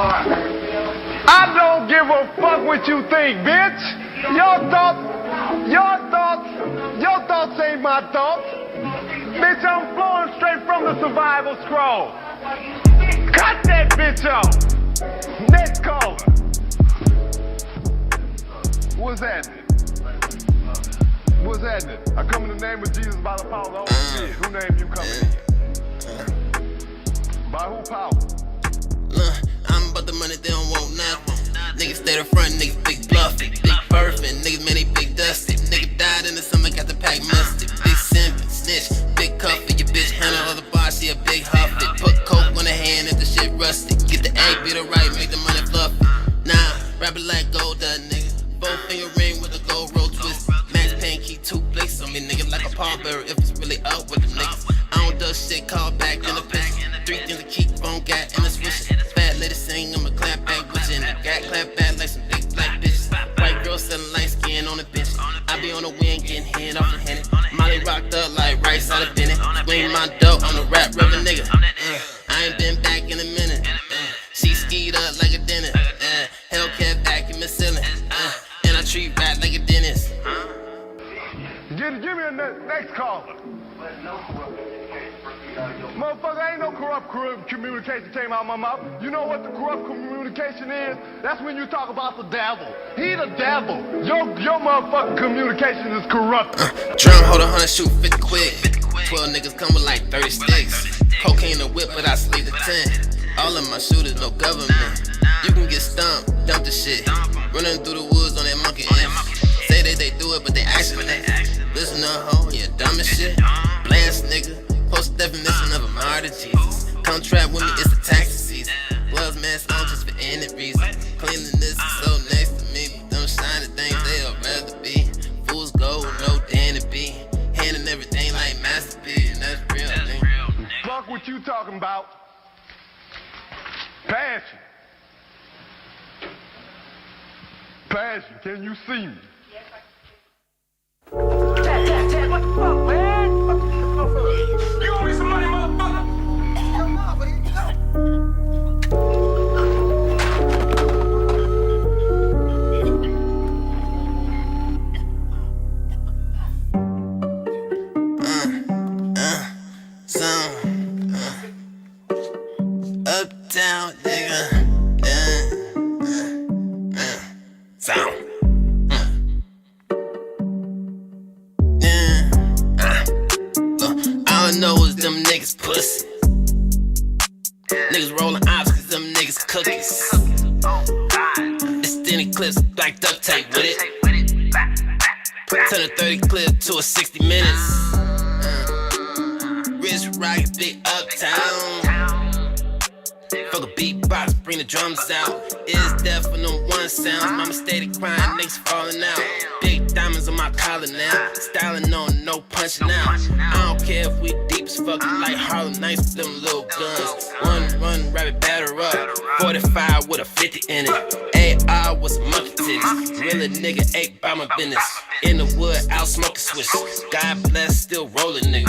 I don't give a fuck what you think, bitch. Your thoughts ain't my thoughts. Bitch, I'm flowing straight from the survival scroll. Cut that bitch off. Next caller. What's happening? What's happening? I come in the name of Jesus by the power of the Holy Spirit. Who name you coming in? By who power? I'm about the money, they don't want nothing. Niggas stay the front, niggas big bluffing. Big birthing, niggas man, they big dusty. Nigga died in the summer, got the pack musty. Big simpin', snitch, big cuff for your bitch. Handle on the bar, she a big huffy. Put coke on the hand if the shit rusty. Get the egg, beat it right, make the money fluffy. Nah, rap it like gold, that nigga. 4-finger ring with a gold roll twist. Max Payne keep 2 places on me, nigga, like a pallbearer if it's really up with them niggas. I don't do shit, call back in the pistol. 3 things to keep on, got in the switch. Fat lady sing, I'ma clap back with you. Got clap back like some big black bitches. White girl selling light skin on the bench. I be on the wind getting hit off the Henny. Molly rocked up like rice out of Bennett. Swing my dope on the rap river, nigga. I ain't been back in a minute. She skied up like a dentist. Hellcat vacuum and ceiling. And I treat rap like a dentist. Give me a next caller. Motherfucker, ain't no corrupt communication came out of my mouth. You know what the corrupt communication is? That's when you talk about the devil. He the devil. Your motherfucking communication is corrupt. Drum hold 100, shoot 50 quick. 12 niggas come with like 30 sticks. Cocaine in the whip, but I sleep the 10. All of my shooters, no government. You can get stumped, dump the shit. Running through the woods on that monkey ass. Say they do it, but they actually listen to a hoe, yeah, dumb as shit. Blast nigga, post definition of a martyr Jesus. Come trap with me, it's the taxi season. Gloves, mask on just for any reason. Cleanliness is so next to me, but them shiny things they'll rather be. Fool's gold, no Danny B. Handling everything like Master P, and that's real, nigga. Fuck what you talking about. Passion. Passion, can you see me? Yes, I can. What the fuck, man? You owe me some money, motherfucker. Hell no, but here you go. Uptown, nigga. Sound. All I know is them niggas pussy. Niggas rolling ops cause them niggas cookies. Extended clips, black duct tape with it. Turn a 30 clip to a 60 minutes. Rich rocket, big uptown. Fuck a beatbox, bring the drums out. It's death for them one sounds. Mama steady crying, niggas falling out. Big diamonds on my collar now. Styling on, no punching out. I don't care if we deep as fuck, like Harlem Nights with them little guns. Run, rabbit, batter up. 45 with a 50 in it. AR with some monkey titties. Real a nigga ain't by my business. In the wood, out smoking switch. God bless, still rolling niggas.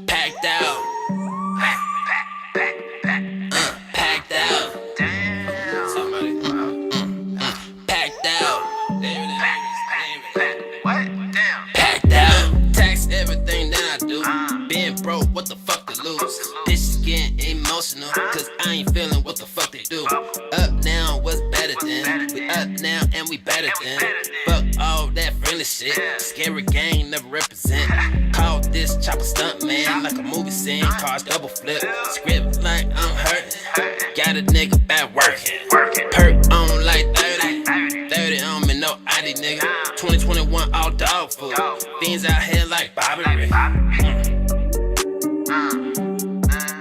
Packed out. Packed out. Packed out. Packed out. Tax everything that I do. Being broke, what the fuck to lose? Bitches getting emotional, cause I ain't feeling what the fuck they do. Up now, what's better than? We up now and we better than. Fuck all that friendly shit. Scary gang never represent. Call this chopper stunt man like a movie scene. Cars double flip. Script like I'm hurting. Got a nigga back working. Perk on like 30. 30 on me, no ID nigga. 2021 all dog food. Fiends out here like Bobby Ray.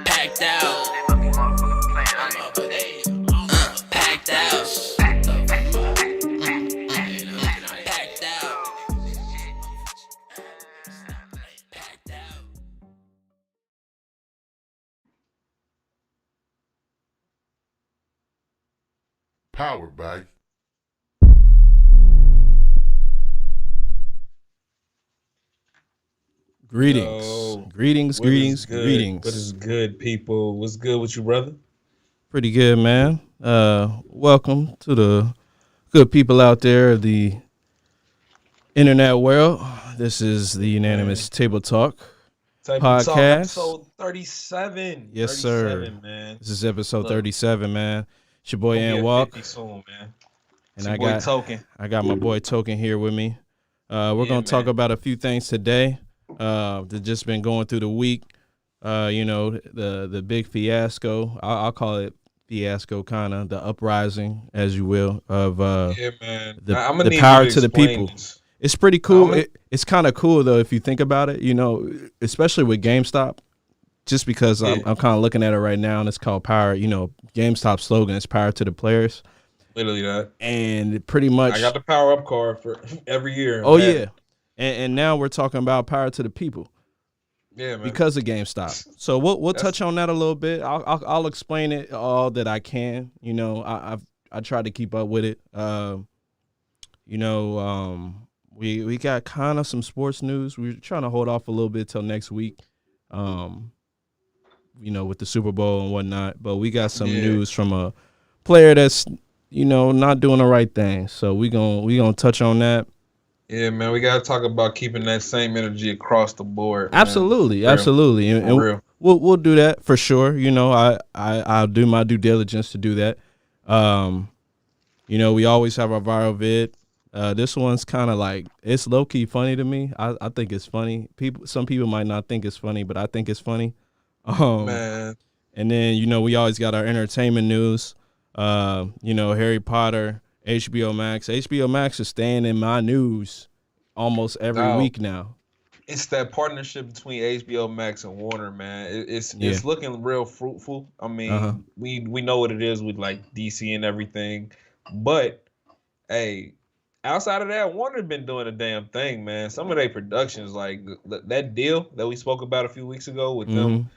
Packed out. Packed out. Packed out. Powered by Greetings. Yo, Greetings, what is greetings, good? greetings. What is good, people? What's good with you, brother? Pretty good, man. Welcome to the good people out there of the internet world. This is the Unanimous Table Talk Type of talk, podcast. episode 37. Yes, sir. 37, man. This is episode Look, 37, man. It's your boy Gonna be Ant at Walk, 50 soon, man. and It's I your boy got Tokin. my boy Tokin here with me. We're Yeah, gonna talk man. about a few things today. That just been going through the week. The big fiasco. I'll call it fiasco, kind of the uprising, as you will, of Yeah, man. the I'm gonna need power you to the explain people. this. It's pretty I'm cool. gonna- It's kind of cool though if you think about it. You know, especially with GameStop. Just because Yeah. I'm kind of looking at it right now, and it's called power. You know, GameStop's slogan is power to the players, Literally that. and pretty much. I got the power up card for every year. Oh man. yeah, and now we're talking about power to the people. Yeah, man. Because of GameStop. So we'll That's- touch on that a little bit. I'll explain it all that I can. You know, I try to keep up with it. We got kind of some sports news. We're trying to hold off a little bit till next week. With the Super Bowl and whatnot. But we got some news from a player that's not doing the right thing. So we gonna touch on that. Yeah, man. We gotta talk about keeping that same energy across the board. man. Absolutely, For real. absolutely, and For real. we'll do that for sure. You know, I'll do my due diligence to do that. We always have our viral vid. This one's kind of like, it's low key funny to me. I think it's funny. Some people might not think it's funny, but I think it's funny. Man. And then we always got our entertainment news. Harry Potter, HBO Max. HBO Max is staying in my news almost every week now. It's that partnership between HBO Max and Warner, man. It's looking real fruitful. I mean, we know what it is with like DC and everything, but hey, outside of that, Warner been doing a damn thing, man. Some of their productions, like that deal that we spoke about a few weeks ago with them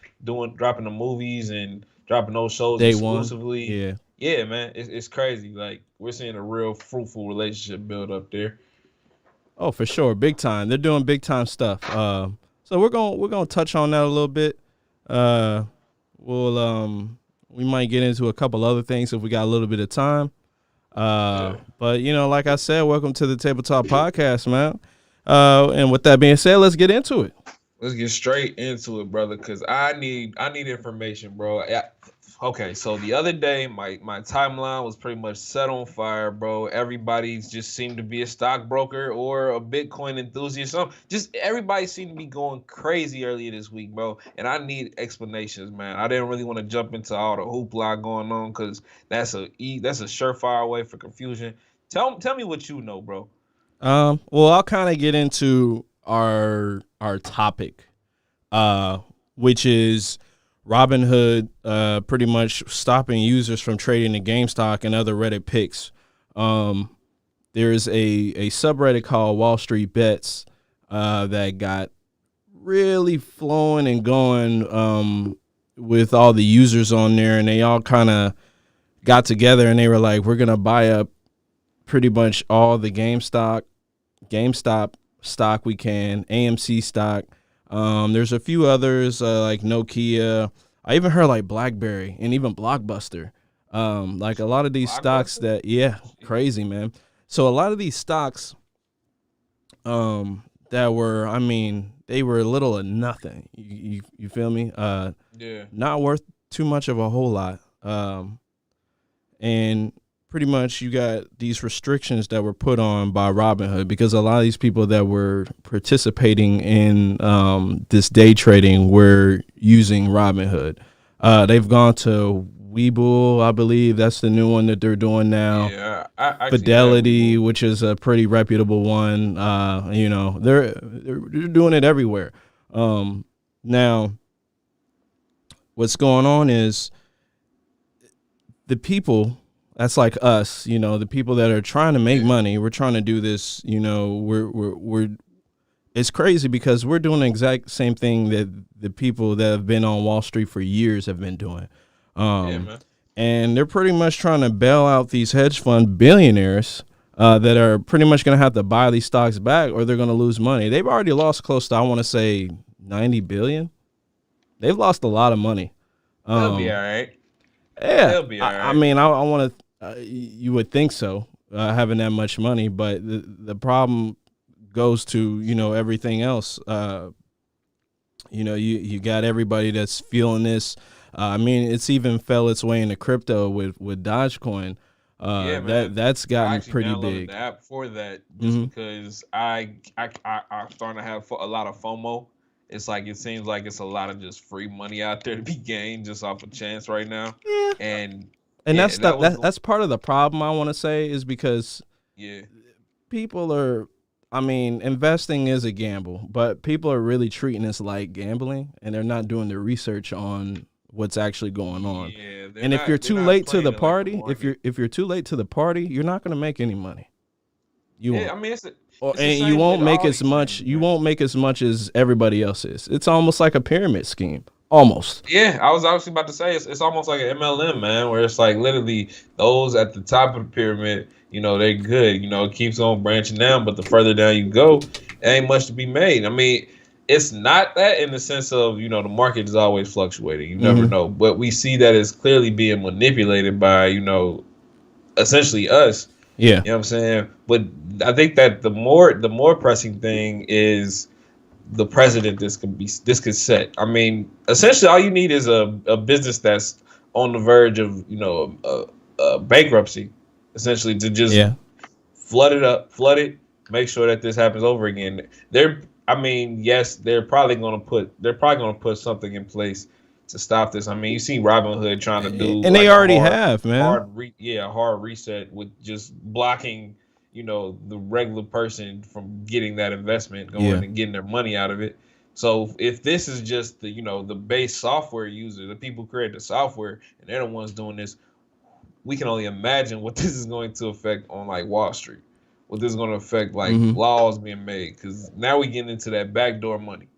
dropping the movies and dropping those shows Day exclusively. one. Yeah, man, it's crazy. Like we're seeing a real fruitful relationship build up there. Oh, for sure, big time. They're doing big time stuff. So we're gonna touch on that a little bit. We might get into a couple other things if we got a little bit of time. But like I said, welcome to the Tabletop Podcast, man. And with that being said, let's get into it. Let's get straight into it, brother, because I need information, bro. Okay, so the other day, my timeline was pretty much set on fire, bro. Everybody just seemed to be a stockbroker or a Bitcoin enthusiast. Just everybody seemed to be going crazy earlier this week, bro. And I need explanations, man. I didn't really want to jump into all the hoopla going on because that's a surefire way for confusion. Tell me what you know, bro. Well, I'll kind of get into our topic, which is Robinhood pretty much stopping users from trading in GameStop and other Reddit picks. There's a subreddit called Wallstreet Bets that got really flowing and going with all the users on there, and they all kind of got together and they were like, we're going to buy up pretty much all the GameStop stock we can, AMC stock. There's a few others like Nokia. I even heard like BlackBerry and even Blockbuster. Like a lot of these stocks crazy, man. So a lot of these stocks that were, they were little or nothing. You feel me? Not worth too much of a whole lot. And pretty much you got these restrictions that were put on by Robinhood because a lot of these people that were participating in this day trading were using Robinhood. They've gone to Webull, I believe that's the new one that they're doing now. Yeah, I Fidelity, which is a pretty reputable one. They're doing it everywhere. Now, what's going on is the people. That's like us, the people that are trying to make money. We're trying to do this, we're it's crazy because we're doing the exact same thing that the people that have been on Wall Street for years have been doing. Man. And they're pretty much trying to bail out these hedge fund billionaires that are pretty much going to have to buy these stocks back, or they're going to lose money. They've already lost close to, I want to say, 90 billion. They've lost a lot of money. They'll be all right. Yeah, They'll be all right. I mean, I want to. You would think so, having that much money, but the problem goes to everything else. You got everybody that's feeling this. I mean, it's even fell its way into crypto with Dogecoin. Yeah, man. That's I gotten actually pretty downloaded big. the app for that just because I'm starting to have a lot of FOMO. It's like it seems like it's a lot of just free money out there to be gained just off a chance right now. Yeah, And and yeah, that's part of the problem. I want to say is because yeah, people are. I mean, investing is a gamble, but people are really treating this like gambling, and they're not doing the research on what's actually going on. yeah. And if you're too late to the party, if you're too late to the party, you're not going to make any money. You won't. I mean, it's And you won't make as much. You won't make as much as everybody else is. It's almost like a pyramid scheme. Almost. Yeah, I was actually about to say it's almost like an MLM, man, where it's like literally those at the top of the pyramid, they're good. It keeps on branching down, but the further down you go, there ain't much to be made. I mean, it's not that in the sense of, the market is always fluctuating. You never know. But we see that it's clearly being manipulated by, essentially us. Yeah. You know what I'm saying? But I think that the more pressing thing is the precedent this could set. I mean, essentially all you need is a business that's on the verge of, bankruptcy, essentially, to just flood it, make sure that this happens over again. Yes, they're probably gonna put something in place to stop this. I mean, you see Robinhood trying to do, and they already have, man. Hard reset with just blocking, the regular person from getting that investment going and getting their money out of it. So if this is just the, the base software user, the people who create the software, and they're the ones doing this, we can only imagine what this is going to affect on like Wall Street. What this is going to affect like laws being made, because now we get into that backdoor money.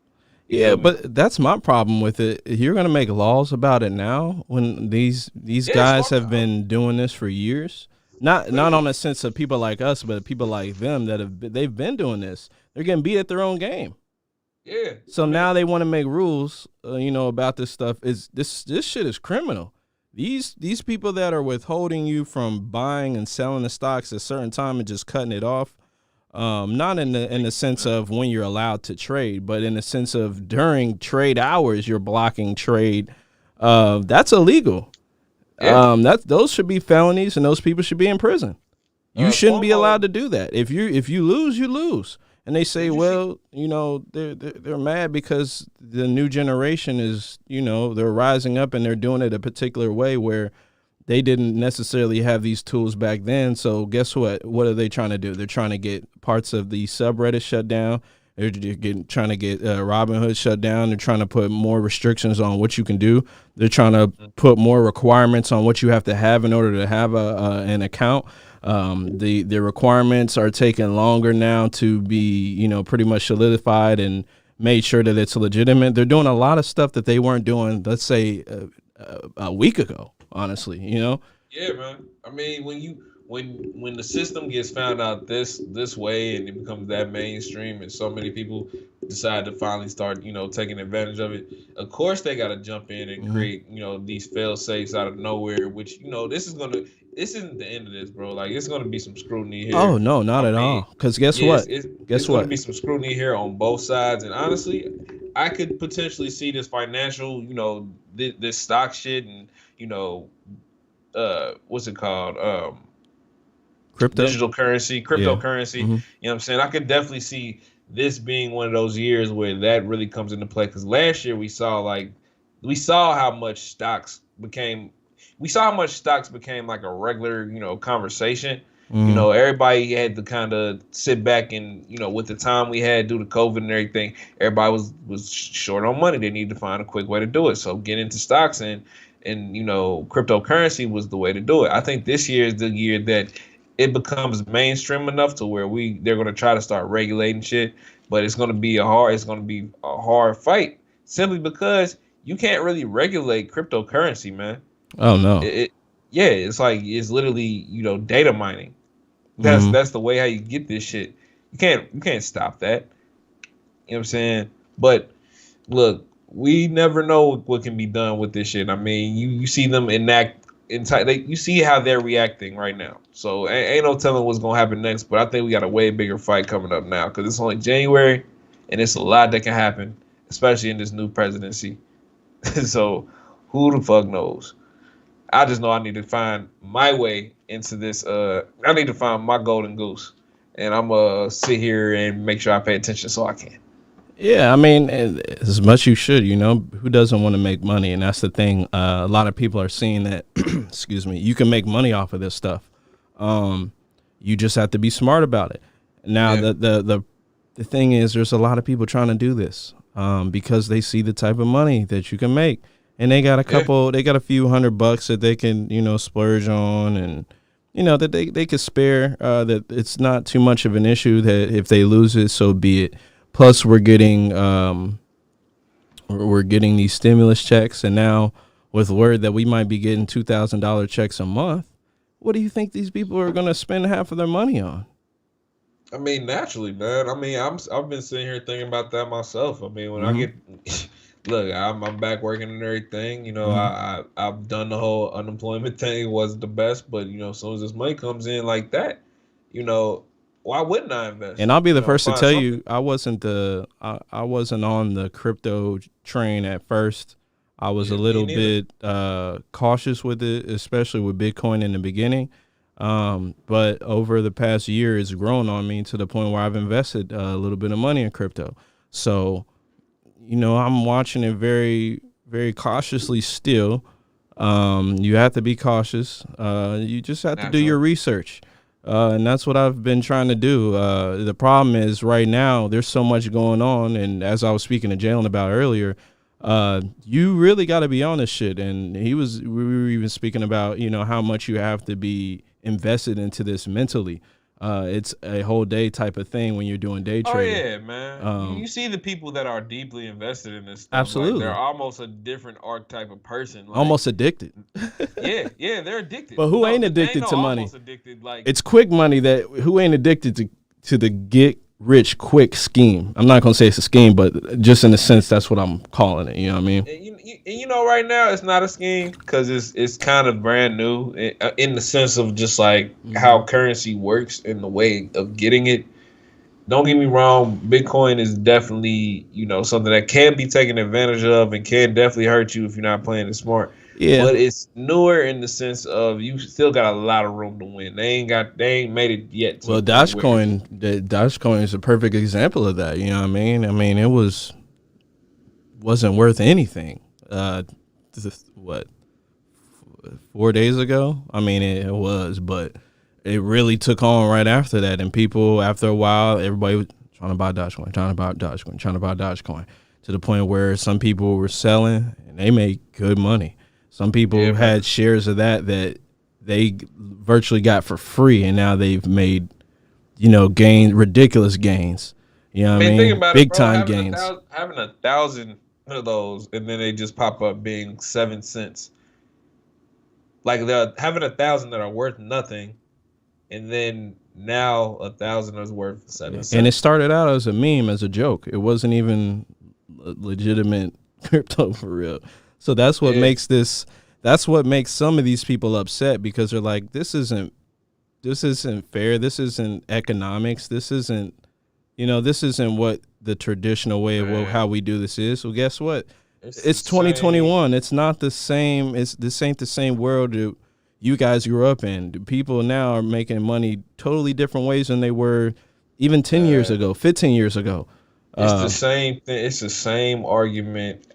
Yeah, but that's my problem with it. You're going to make laws about it now when these guys have been doing this for years. Not on the sense of people like us, but people like them they've been doing this. They're getting beat at their own game. Yeah. So now they want to make rules, about this stuff. This shit is criminal. These people that are withholding you from buying and selling the stocks at a certain time and just cutting it off, not in the sense of when you're allowed to trade, but in the sense of during trade hours you're blocking trade. That's illegal. Yeah. Those should be felonies, and those people should be in prison. You shouldn't be allowed to do that. If you lose, you lose. And they say, well, they're mad because the new generation is, they're rising up and they're doing it a particular way where they didn't necessarily have these tools back then. So guess what? What are they trying to do? They're trying to get parts of the subreddit shut down. They're trying to get Robinhood shut down. They're trying to put more restrictions on what you can do. They're trying to put more requirements on what you have to have in order to have an account. The requirements are taking longer now to be, pretty much solidified and made sure that it's legitimate. They're doing a lot of stuff that they weren't doing, let's say, a week ago, honestly, Yeah, man. I mean, when the system gets found out this way and it becomes that mainstream and so many people decide to finally start, taking advantage of it, of course they got to jump in and create, these fail safes out of nowhere, which, this isn't the end of this, bro. Like, it's going to be some scrutiny here. Oh, no, not at all. Because guess what? There's going to be some scrutiny here on both sides. And honestly, I could potentially see this financial, this stock shit and, what's it called? Digital currency, cryptocurrency. You know what I'm saying? I could definitely see this being one of those years where that really comes into play. Because last year we saw how much stocks became like a regular, conversation. Everybody had to kind of sit back and, with the time we had due to COVID and everything, everybody was short on money. They needed to find a quick way to do it. So get into stocks and cryptocurrency was the way to do it. I think this year is the year that it becomes mainstream enough to where they're going to try to start regulating shit, but it's going to be a hard fight simply because you can't really regulate cryptocurrency, man. Oh no. It's literally, data mining. That's the way how you get this shit. You can't stop that. You know what I'm saying? But look, we never know what can be done with this shit. I mean, you see them you see how they're reacting right now. So ain't no telling what's gonna happen next. But I think we got a way bigger fight coming up now because it's only January, and it's a lot that can happen, especially in this new presidency. So who the fuck knows? I just know I need to find my way into this. I need to find my golden goose, and I'm gonna sit here and make sure I pay attention so I can. Yeah, I mean, as much you should, who doesn't want to make money? And that's the thing. A lot of people are seeing that, excuse me, you can make money off of this stuff. You just have to be smart about it. Now, the thing is, there's a lot of people trying to do this because they see the type of money that you can make. And they got they got a few $100 that they can, splurge on and, that they could spare, that it's not too much of an issue that if they lose it, so be it. Plus, we're getting these stimulus checks, and now with word that we might be getting $2,000 checks a month, what do you think these people are going to spend half of their money on? I mean, naturally, man. I mean, I've been sitting here thinking about that myself. I mean, when I get look, I'm back working and everything. I've done the whole unemployment thing. It wasn't the best, but as soon as this money comes in like that, why wouldn't I invest? And I'll be the first to tell you, I wasn't on the crypto train at first. I was a little bit cautious with it, especially with Bitcoin in the beginning. But over the past year, it's grown on me to the point where I've invested a little bit of money in crypto. So, I'm watching it very, very cautiously still. You have to be cautious. You just have to do your research. And that's what I've been trying to do. The problem is right now there's so much going on. And as I was speaking to Jalen about earlier, you really got to be on this shit. And we were even speaking about, how much you have to be invested into this mentally. It's a whole day type of thing when you're doing day trading. Oh yeah, man. You see the people that are deeply invested in this stuff. Absolutely. They're almost a different archetype of person. Almost addicted. yeah, they're addicted. But who ain't addicted to money? Addicted, it's quick money who ain't addicted to the get rich quick scheme. I'm not gonna say it's a scheme, but just in a sense, that's what I'm calling it. You know what I mean? And right now it's not a scheme because it's kind of brand new in the sense of just like how currency works and the way of getting it. Don't get me wrong, Bitcoin is definitely something that can be taken advantage of and can definitely hurt you if you're not playing it smart. Yeah, but it's newer in the sense of you still got a lot of room to win. They ain't made it yet. Well, Dogecoin is a perfect example of that. You know what I mean? I mean, it wasn't worth anything. 4 days ago? I mean, it was, but it really took on right after that. And people, after a while, everybody was trying to buy Dogecoin, to the point where some people were selling and they made good money. Some people had shares of that they virtually got for free, and now they've made, ridiculous gains. You know what I mean? Think about big it, bro. Time gains. Having 1,000 of those, and then they just pop up being 7 cents. Like they're having 1,000 that are worth nothing, and then now 1,000 is worth 7 cents. And it started out as a meme, as a joke. It wasn't even legitimate crypto for real. So that's what makes that's what makes some of these people upset, because they're like, this isn't fair. This isn't economics. This isn't, this isn't what the traditional way of how we do this is. Well, guess what? It's 2021. It's not the same. This ain't the same world that you guys grew up in. People now are making money totally different ways than they were even 10 years ago, 15 years ago. It's the same thing. It's the same argument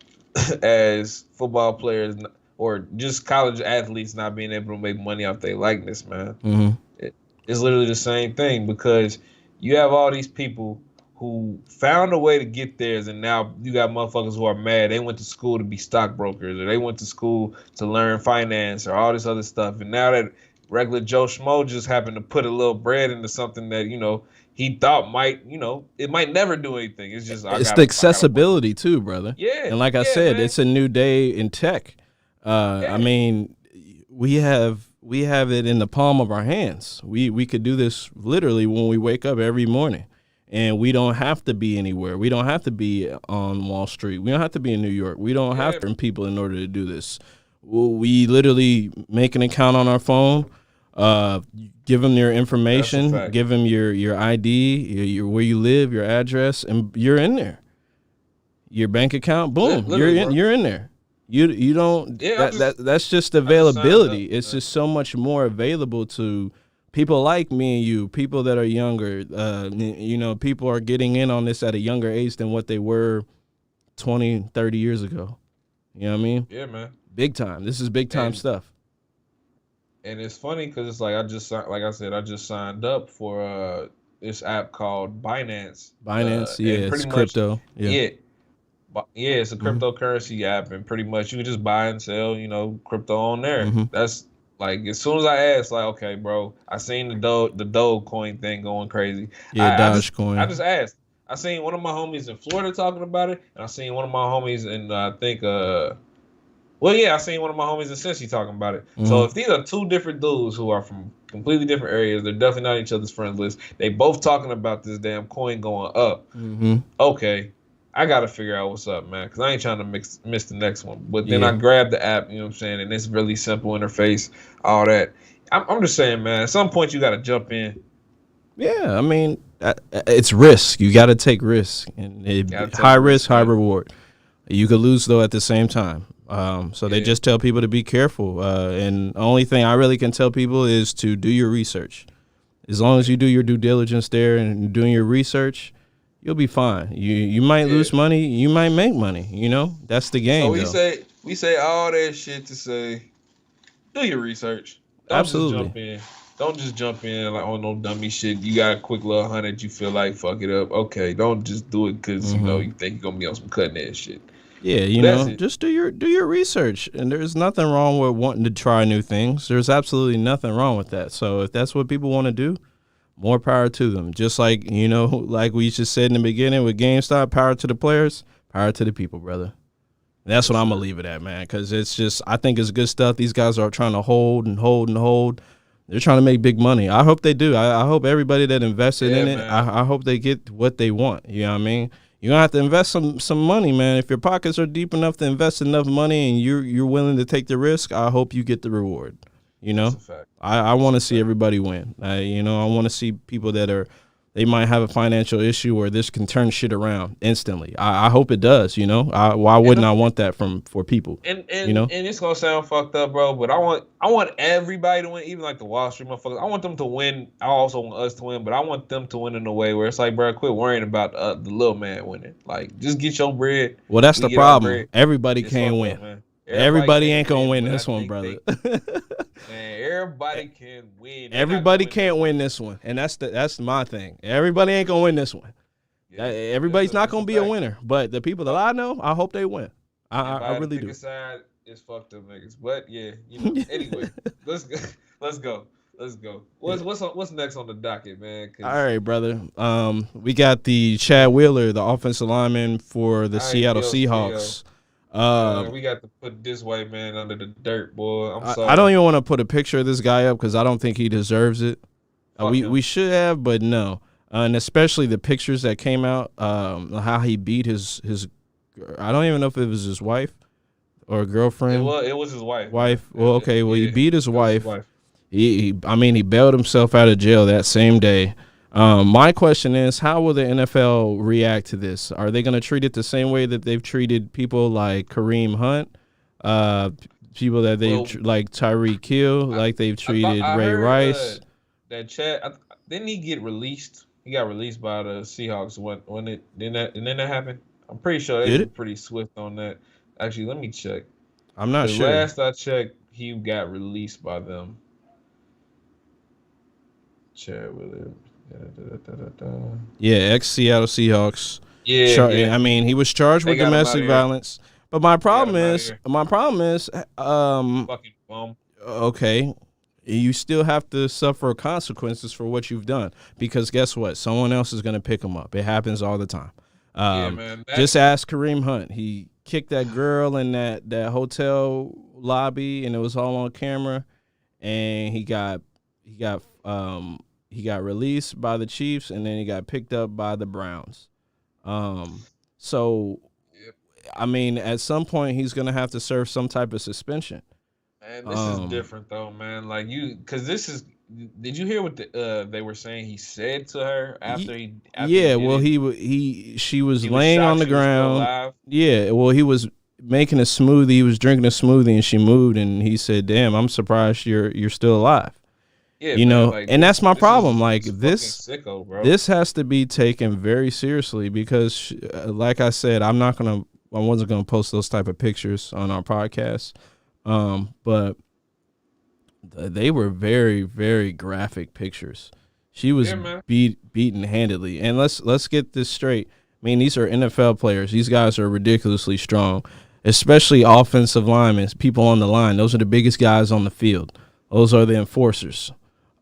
as football players or just college athletes not being able to make money off their likeness, man. Mm-hmm. It's literally the same thing, because you have all these people who found a way to get theirs, and now you got motherfuckers who are mad. They went to school to be stockbrokers, or they went to school to learn finance, or all this other stuff. And now that regular Joe Schmo just happened to put a little bread into something that, he thought might, it might never do anything. It's just it's the accessibility too, brother. Yeah. And like I said, man. It's a new day in tech. I mean, we have we have it in the palm of our hands. We could do this literally when we wake up every morning, and we don't have to be anywhere. We don't have to be on Wall Street. We don't have to be in New York. We don't have to people in order to do this. We literally make an account on our phone, give them your information, give them your ID, your where you live, your address, and you're in there. Your bank account, boom, you're in there. You don't. That's just availability. It's just so much more available to people like me and you, people that are younger. People are getting in on this at a younger age than what they were 20, 30 years ago. You know what I mean? Yeah, man. Big time. This is big time stuff. And it's funny because it's like I just signed up for this app called Binance. It's crypto. It's a cryptocurrency app, and pretty much you can just buy and sell, crypto on there. Mm-hmm. That's like as soon as I asked, like, okay, bro, I seen the Dogecoin thing going crazy. Dogecoin. I just asked. I seen one of my homies in Florida talking about it, and I seen one of my homies in I seen one of my homies in Cincy talking about it. Mm-hmm. So if these are two different dudes who are from completely different areas, they're definitely not each other's friends list. They both talking about this damn coin going up. Mm-hmm. Okay, I got to figure out what's up, man, because I ain't trying to miss the next one. But then I grabbed the app, you know what I'm saying, and it's really simple interface, all that. I'm just saying, man, at some point you got to jump in. Yeah, I mean, it's risk. You got to take risk. And high risk, high reward. You could lose, though, at the same time. They just tell people to be careful. And the only thing I really can tell people is to do your research. As long as you do your due diligence there and doing your research, you'll be fine. You might lose money. You might make money. That's the game. So we say all that shit to say, do your research. Absolutely. Don't just jump in like on no dummy shit. You got a quick little 100. You feel like fuck it up. Okay, don't just do it because you think you're gonna be on some cutting edge shit. Yeah, just do your research. And there's nothing wrong with wanting to try new things. There's absolutely nothing wrong with that. So if that's what people want to do, more power to them. Just like, like we just said in the beginning with GameStop, power to the players, power to the people, brother. And that's what I'm going to leave it at, man, because it's just, I think it's good stuff. These guys are trying to hold and hold and hold. They're trying to make big money. I hope they do. I hope everybody that invested in it, I hope they get what they want. You know what I mean? You're going to have to invest some money, man. If your pockets are deep enough to invest enough money and you're willing to take the risk, I hope you get the reward. I want to see everybody win. I want to see people that they might have a financial issue or this can turn shit around instantly. I hope it does. Why wouldn't I want that for people? And it's gonna sound fucked up, bro. But I want everybody to win, even like the Wallstreet motherfuckers. I want them to win. I also want us to win, but I want them to win in a way where it's like, bro, quit worrying about the little man winning. Like, just get your bread. Well, that's the problem. Everybody can't win. Man. Everybody ain't gonna win this one, brother. Man, everybody can win. Everybody can't win this one, and that's my thing. Everybody ain't gonna win this one. Yeah, everybody's not gonna be a winner, but the people that I know, I hope they win. I really do. Side, it's fucked up niggas, but yeah, Anyway, let's go. What's next on the docket, man? All right, brother. We got the Chad Wheeler, the offensive lineman for the Seattle Seahawks. We got to put this white man under the dirt, boy. I'm sorry. I don't even want to put a picture of this guy up because I don't think he deserves it. We should have, but no. And especially the pictures that came out, how he beat his I don't even know if it was his wife or girlfriend. It was his wife. Well, okay. Well, he beat his wife. He bailed himself out of jail that same day. My question is, how will the NFL react to this? Are they going to treat it the same way that they've treated people like Kareem Hunt, people that they've like Tyreek Hill, like they've treated Ray Rice? That Chad, didn't he get released? He got released by the Seahawks didn't that happen? I'm pretty sure they were pretty swift on that. Actually, let me check. I'm not sure. Last I checked, he got released by them. Chad Williams. Yeah, ex-Seattle Seahawks. Yeah. I mean, he was charged with domestic violence. But my problem is, fucking bum. Okay, you still have to suffer consequences for what you've done because guess what? Someone else is going to pick him up. It happens all the time. Man, just ask Kareem Hunt. He kicked that girl in that hotel lobby, and it was all on camera. and he got released by the Chiefs, and then he got picked up by the Browns. So I mean, at some point he's gonna have to serve some type of suspension. Man, this is different though, man. Like because this is. Did you hear what they were saying? He said to her after he. Yeah, well, she was laying on the ground. Yeah, well, he was making a smoothie. He was drinking a smoothie, and she moved, and he said, "Damn, I'm surprised you're still alive." Yeah, you know, like, and that's my problem. Like this, sicko, bro. This has to be taken very seriously because, like I said, I wasn't gonna post those type of pictures on our podcast, but they were very, very graphic pictures. She was beaten handedly, and let's get this straight. I mean, these are NFL players. These guys are ridiculously strong, especially offensive linemen, people on the line. Those are the biggest guys on the field. Those are the enforcers.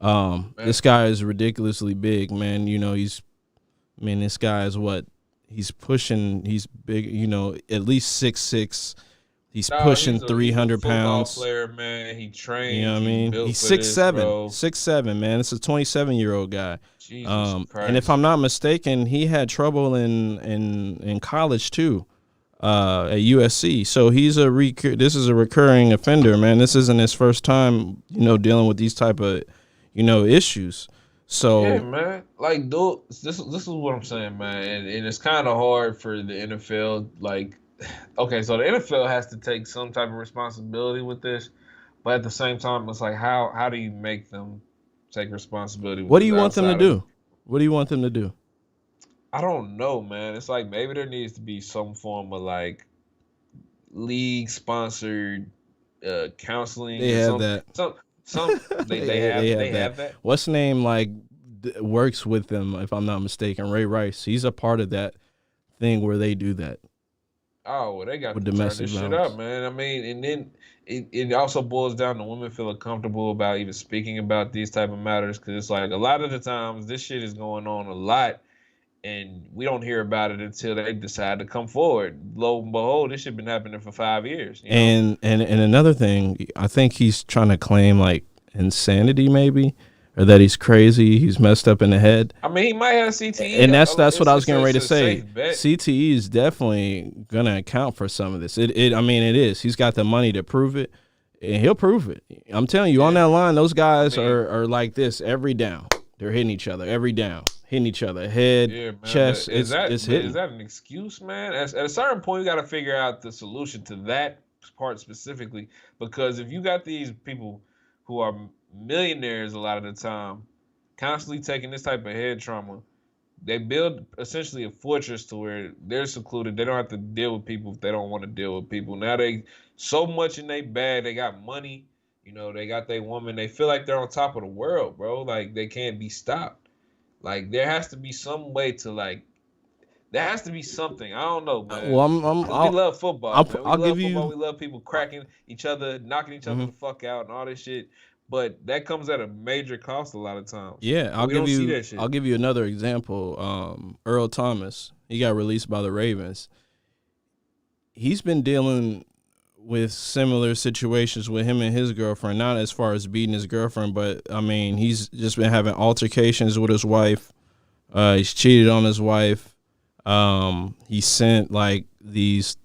This guy is ridiculously big, man. You know, this guy is what? He's big, you know, at least 6'6". He's pushing 300 pounds. Player, man. He trained. You know what I mean? He's 6'7", 6'7", man. It's a 27-year-old guy. Jesus Christ. And if I'm not mistaken, he had trouble in college too, at USC. So he's this is a recurring offender, man. This isn't his first time, you know, dealing with these type of, you know, issues. So yeah, man. Like, dude, this is what I'm saying, man. And it's kind of hard for the NFL, like. Okay, so the NFL has to take some type of responsibility with this, but at the same time, it's like how do you make them take responsibility? What do you want them to do? What do you want them to do? I don't know, man. It's like maybe there needs to be some form of like league sponsored counseling. They have that. They have that. What's the name like works with them? If I'm not mistaken, Ray Rice. He's a part of that thing where they do that. Oh, well, they got to turn this shit up, man. I mean, and then it also boils down to women feeling comfortable about even speaking about these type of matters because it's like a lot of the times this shit is going on a lot, and we don't hear about it until they decide to come forward. Lo and behold, this shit been happening for 5 years. You know? And another thing, I think he's trying to claim like insanity, maybe. Or that he's crazy, he's messed up in the head. I mean, he might have CTE. And that's what I was getting ready to say. CTE is definitely gonna account for some of this. It is. He's got the money to prove it, and he'll prove it. I'm telling you, on that line, those guys are like this every down. They're hitting each other every down, hitting each other, head, chest. It's hitting. Is that an excuse, man? At a certain point, you got to figure out the solution to that part specifically, because if you got these people who are millionaires a lot of the time, constantly taking this type of head trauma, they build essentially a fortress to where they're secluded. They don't have to deal with people if they don't want to deal with people. Now they so much in their bag. They got money, you know. They got their woman. They feel like they're on top of the world, bro. Like they can't be stopped. Like there has to be some way to like. There has to be something. I don't know, man. Well, we love football. We love people cracking each other, knocking each other the fuck out, and all this shit. But that comes at a major cost a lot of times. Yeah, I'll give you another example. Earl Thomas, he got released by the Ravens. He's been dealing with similar situations with him and his girlfriend, not as far as beating his girlfriend, but I mean, he's just been having altercations with his wife. He's cheated on his wife. He sent like these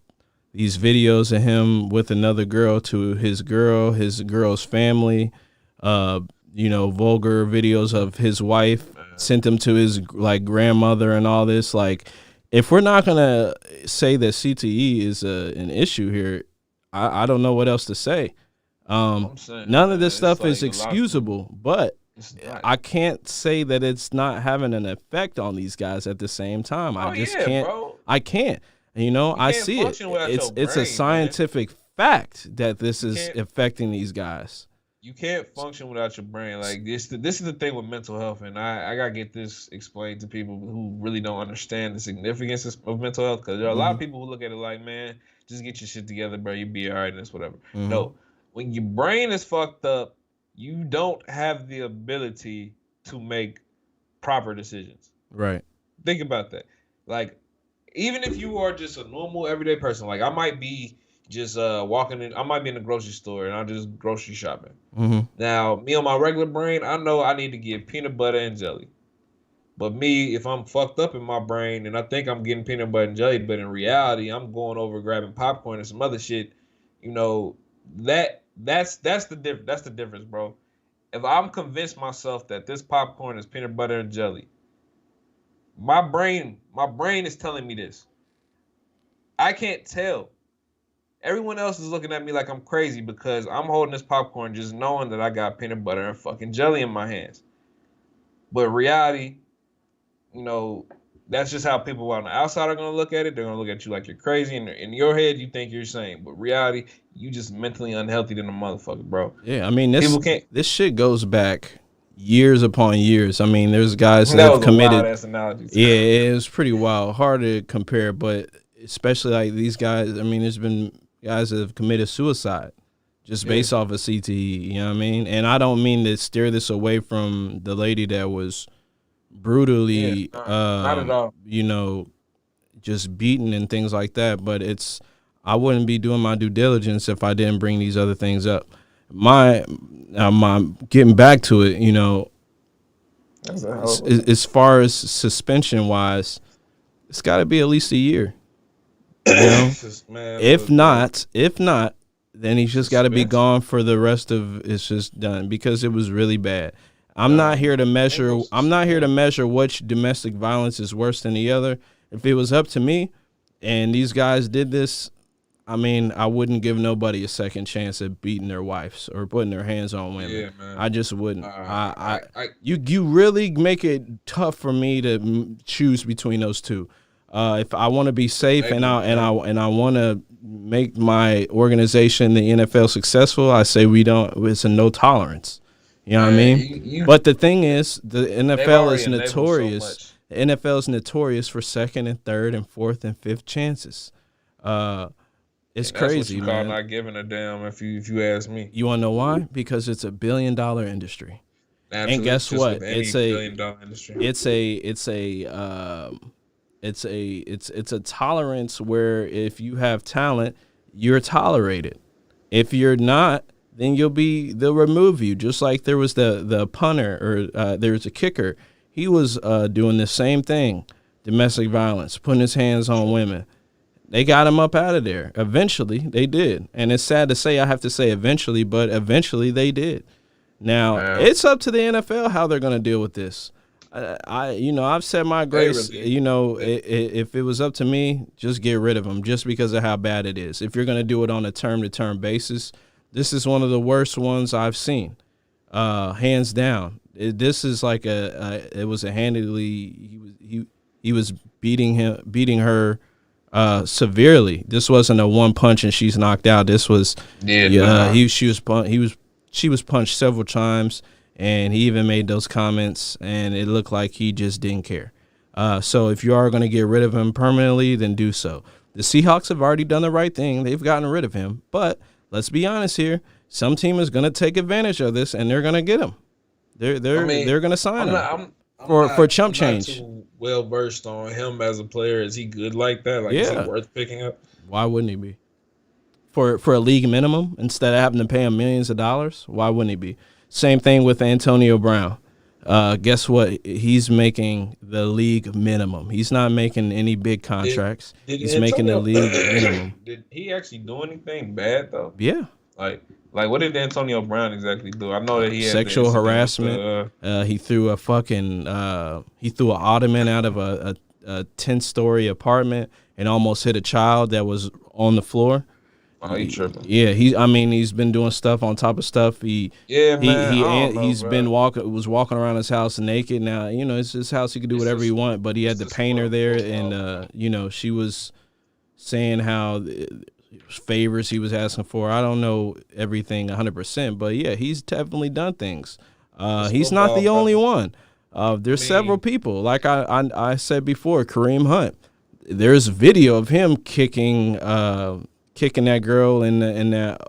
videos of him with another girl to his girl's family. Vulgar videos of his wife, sent them to his like grandmother and all this. Like, if we're not gonna say that CTE is an issue here, I don't know what else to say. None of this stuff is excusable, but I can't say that it's not having an effect on these guys at the same time. I just can't. Bro. I can't. You know, I see it. It's a scientific fact that this is affecting these guys. You can't function without your brain. Like this is the thing with mental health, and I gotta get this explained to people who really don't understand the significance of mental health. Because there are a lot of people who look at it like, man, just get your shit together, bro. You be all right, and it's whatever. No, when your brain is fucked up, you don't have the ability to make proper decisions. Right. Think about that. Like, even if you are just a normal everyday person, like I might be, just walking in. I might be in the grocery store and I'm just grocery shopping. Mm-hmm. Now, me on my regular brain, I know I need to get peanut butter and jelly. But me, if I'm fucked up in my brain and I think I'm getting peanut butter and jelly, but in reality, I'm going over grabbing popcorn and some other shit, you know, that's the difference. That's the difference, bro. If I'm convinced myself that this popcorn is peanut butter and jelly, my brain is telling me this. I can't tell. Everyone else is looking at me like I'm crazy because I'm holding this popcorn just knowing that I got peanut butter and fucking jelly in my hands. But reality, you know, that's just how people on the outside are gonna look at it. They're gonna look at you like you're crazy, and in your head, you think you're sane. But reality, you just mentally unhealthy than a motherfucker, bro. Yeah, I mean, People can't. this shit goes back years upon years. I mean, there's guys that That have was a wild committed. ass analogy. Yeah, it was pretty wild, hard to compare, but especially like these guys. I mean, there's been guys that have committed suicide just based off of CTE. You know what I mean? And I don't mean to steer this away from the lady that was brutally, not at all. you know, just beaten and things like that. But I wouldn't be doing my due diligence if I didn't bring these other things up. My getting back to it, you know, as far as suspension wise, it's got to be at least a year. You know, if not, then he's just got to be gone for the rest of. It's just done because it was really bad. I'm not here to measure. I'm not here to measure which domestic violence is worse than the other. If it was up to me, and these guys did this, I mean, I wouldn't give nobody a second chance at beating their wives or putting their hands on women. Yeah, man. I just wouldn't. You really make it tough for me to choose between those two. If I want to be safe and I want to make my organization, the NFL, successful, I say we don't. It's a no tolerance. You know what I mean? But the thing is, the NFL is notorious. The NFL is notorious for second and third and fourth and fifth chances. It's crazy, what you man. call not giving a damn. If you ask me, You want to know why? Because it's $1 billion industry. absolutely. And guess Just what? with any It's a billion-dollar industry. it's a tolerance where if you have talent, you're tolerated. If you're not, then they'll remove you. Just like there was the punter or there was a kicker. He was doing the same thing, domestic violence, putting his hands on women. They got him up out of there. Eventually, they did. And it's sad to say, I have to say eventually, but eventually they did. Now, it's up to the NFL how they're going to deal with this. I've said my grace. If it was up to me, just get rid of him just because of how bad it is. If you're going to do it on a term-to-term basis, this is one of the worst ones I've seen, hands down. This is like it was a handedly he was beating her severely. This wasn't a one punch and she's knocked out. This was she was punched several times, and he even made those comments, and it looked like he just didn't care. So if you are going to get rid of him permanently, then do so. The Seahawks have already done the right thing. They've gotten rid of him, but let's be honest here. Some team is going to take advantage of this, and they're going to get him. They're going to sign him for chump change. I'm not too well versed on him as a player. Is he good like that? Like, is he worth picking up? Why wouldn't he be? For a league minimum, instead of having to pay him millions of dollars, why wouldn't he be? Same thing with Antonio Brown. Guess what? He's making the league minimum. He's not making any big contracts. He's making the league minimum. Did he actually do anything bad though? Yeah. Like what did Antonio Brown exactly do? I know that he had sexual harassment. He threw a fucking he threw an ottoman out of a 10-story apartment and almost hit a child that was on the floor. Oh, he tripping. Yeah, he's been doing stuff on top of stuff. He's been walking around his house naked. Now, it's his house. He could do whatever he want, but he had the painter there, and she was saying how favors he was asking for. I don't know everything 100%, but yeah, he's definitely done things. He's not the only one. There's several people. Like I said before, Kareem Hunt. There's video of him kicking that girl in that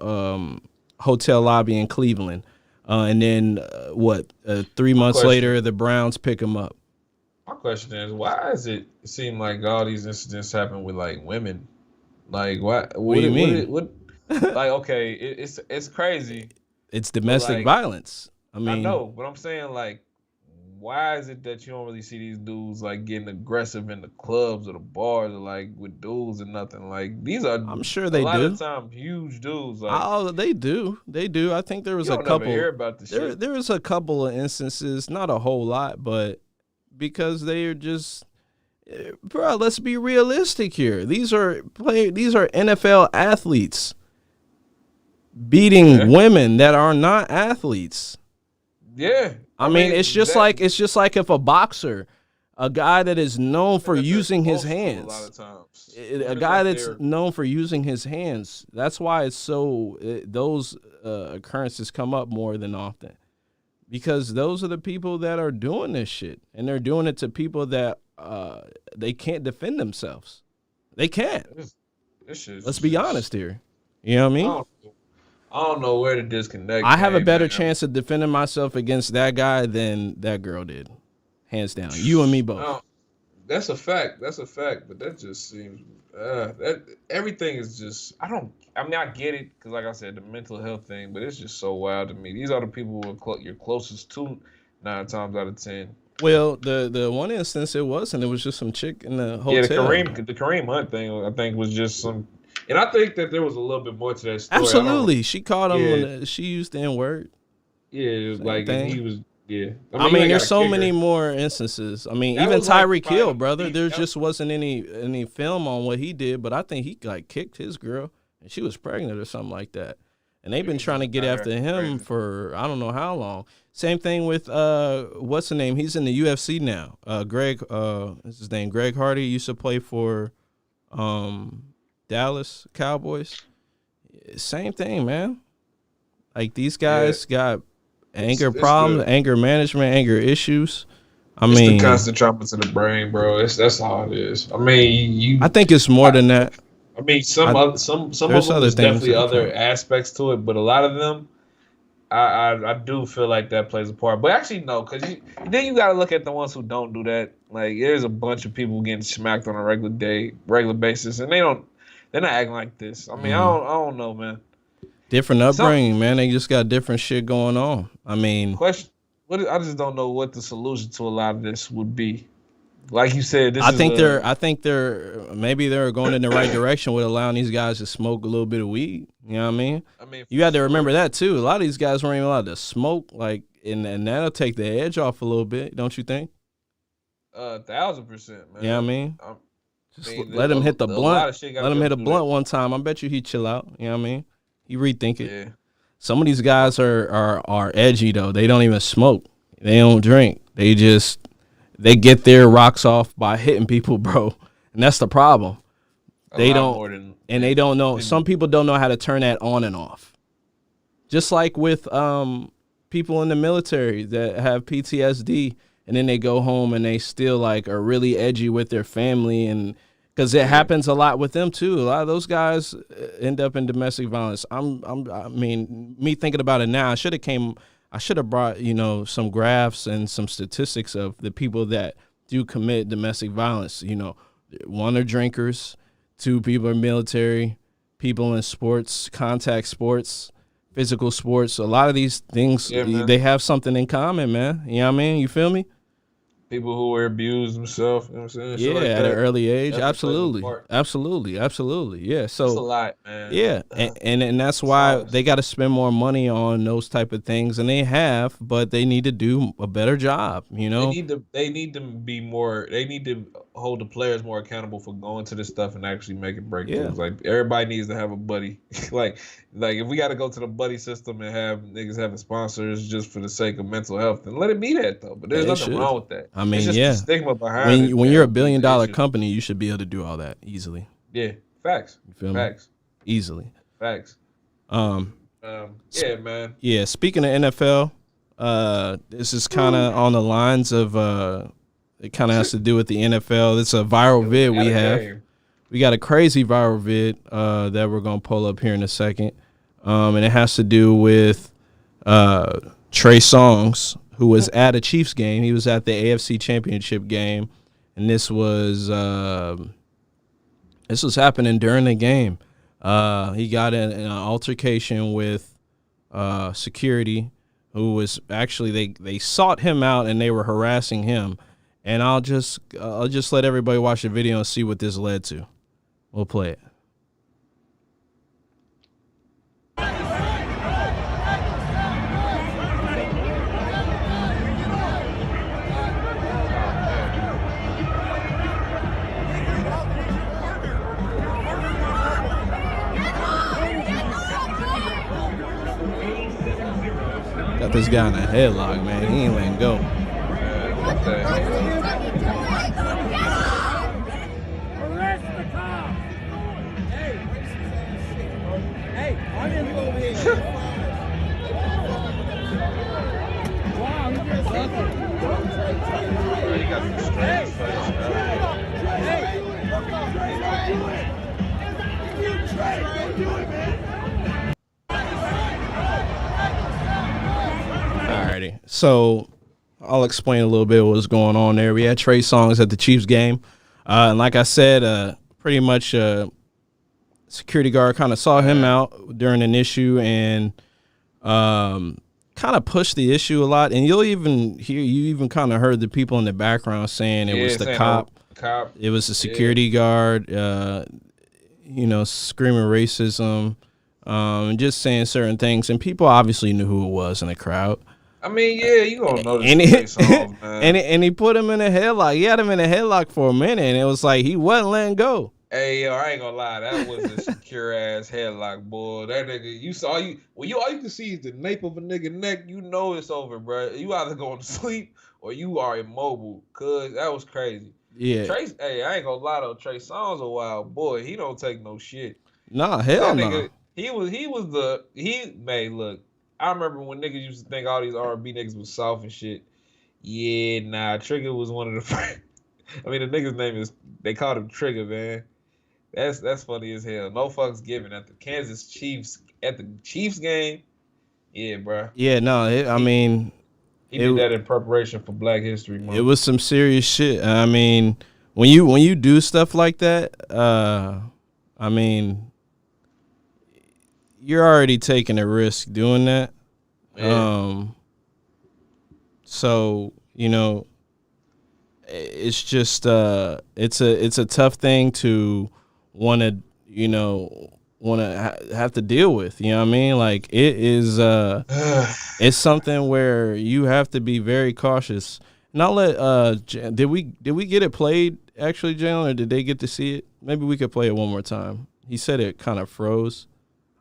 hotel lobby in Cleveland, and then 3 months later, the Browns pick him up. My question is, why does it seem like all these incidents happen with like women? Like what? What do you mean? What? Like okay, it's crazy. It's But domestic like violence. I I mean, know, but I'm saying like, why is it that you don't really see these dudes like getting aggressive in the clubs or the bars or like with dudes and nothing? Like these are I'm sure a they lot do. of time huge dudes. Like Oh, they do. They do. I think there was you a don't ever hear couple. about the There, shit. there was a couple of instances, not a whole lot, but because they are just, bro. Let's be realistic here. These are NFL athletes beating Yeah. women that are not athletes. Yeah, I mean, it's just like if a boxer, a guy that is known for that they're using his supposed to hands, a lot of times. a guy that's known for using his hands. That's why it's so those occurrences come up more than often, because those are the people that are doing this shit, and they're doing it to people that they can't defend themselves. They can't. This shit. Let's be honest here. You know what I mean? I don't know where the disconnect. I have a came, better man. chance of defending myself against that guy than that girl did, hands down. You and me both. No, that's a fact. That's a fact. But that just seems that everything is just. I mean, I get it because, like I said, the mental health thing. But it's just so wild to me. These are the people who are you're closest to 9 times out of 10. Well, the one instance it wasn't. It was just some chick in the hotel. Yeah, the Kareem Hunt thing. I think was just some. And I think that there was a little bit more to that story. Absolutely, she called him. Yeah. When she used the N word. Yeah, it was like thing. he was. Yeah, I mean, there's so many more instances. I mean, That even was like Tyreek probably Hill, brother. the- There that- just wasn't any film on what he did, but I think he like kicked his girl, and she was pregnant or something like that. And they've been trying to get after him for I don't know how long. Same thing with what's the name? He's in the UFC now. Greg, what's his name? Greg Hardy used to play for Dallas Cowboys. Same thing, man. Like these guys got anger it's problems, the- anger management, anger issues. I It's mean, the constant trauma to the brain, bro. That's all it is. I mean, you. I think it's more than that. I mean, some I- of them there's other there's things definitely that other come. aspects to it, but a lot of them, I do feel like that plays a part. But actually, no, because then you got to look at the ones who don't do that. Like, there's a bunch of people getting smacked on a regular basis, and they're not acting like this. I mean, I don't know, man. Different upbringing, man. They just got different shit going on. I mean, Question: I just don't know what the solution to a lot of this would be. Like you said, I think they're maybe they're going in the right direction with allowing these guys to smoke a little bit of weed. You know what I mean? I mean, You got to remember that too. A lot of these guys weren't even allowed to smoke, like, and that'll take the edge off a little bit, don't you think? 1,000%, man. You know what I mean? I Just mean, let him hit the a lot blunt. of shit gotta Let him go hit a through blunt that. one time. I bet you he'd chill out. You know what I mean? He rethink it. Yeah. Some of these guys are edgy though. They don't even smoke. They don't drink. They get their rocks off by hitting people, bro. And that's the problem. They don't know. Some people don't know how to turn that on and off. Just like with people in the military that have PTSD and then they go home and they still like are really edgy with their family, and because it happens a lot with them too. A lot of those guys end up in domestic violence. I mean, me thinking about it now, I should have brought, some graphs and some statistics of the people that do commit domestic violence. 1 are drinkers, 2 people are military, people in sports, contact sports, physical sports. A lot of these things, they have something in common, man. You know what I mean? You feel me? People who were abused themselves, you know what I'm saying? Shit Yeah, like at that. an early age. Definitely plays a Absolutely. part. Absolutely. Yeah. So It's a lot, man. yeah, and that's why they got to spend more money on those type of things, and they have, but they need to do a better job. They need to be more. They need to hold the players more accountable for going to this stuff and actually making breakthroughs. Yeah. Like everybody needs to have a buddy. like if we got to go to the buddy system and have niggas having sponsors just for the sake of mental health, then let it be that though. But there's It nothing should. wrong with that. I mean, it's just yeah. the stigma behind it. When you're a $1 man. billion It's just- company, you should be able to do all that easily. Yeah, facts. You feel me? Facts. Easily. Facts. Yeah, man. Yeah, speaking of NFL, this is kind of on the lines of it kind of has to do with the NFL. It's a viral vid we have. We got a crazy viral vid that we're gonna pull up here in a second, and it has to do with Trey Songz, who was at a Chiefs game. He was at the AFC Championship game, and this was This was happening during the game. He got in an altercation with security, who was actually they sought him out and they were harassing him. And I'll just let everybody watch the video and see what this led to. We'll play it. Got this guy in a headlock, man. He ain't letting go. Hey, I didn't go over here. Wow, he just You got the straight Alrighty, so I'll explain a little bit of what's going on there. We had Trey Songz at the Chiefs game, and like I said, pretty much security guard kind of saw him out during an issue and kind of pushed the issue a lot. And you even kind of heard the people in the background saying it was the cop. It was the security guard, screaming racism, and just saying certain things. And people obviously knew who it was in the crowd. I mean, yeah, you gonna know this song, man. And he put him in a headlock. He had him in a headlock for a minute, and it was like he wasn't letting go. Hey, yo, I ain't gonna lie, that was a secure ass headlock, boy. That nigga, all you can see is the nape of a nigga neck. You know it's over, bro. You either going to sleep or you are immobile. Cause that was crazy. Yeah. Hey, I ain't gonna lie though. Trey Songz a wild boy. He don't take no shit. Nah, hell no. Nigga, look. I remember when niggas used to think all these R&B niggas was soft and shit. Yeah, nah, Trigger was one of the I mean, the nigga's name they called him Trigger, man. That's funny as hell. No fucks given at the Chiefs game. Yeah, bro. Yeah, no, he did that in preparation for Black History Month. It was some serious shit. I mean, when you do stuff like that, I mean, you're already taking a risk doing that. Yeah. So, it's just it's a tough thing to want to have to deal with. You know what I mean? Like it is it's something where you have to be very cautious. And I'll let did we get it played actually, Jalen, or did they get to see it? Maybe we could play it one more time. He said it kind of froze.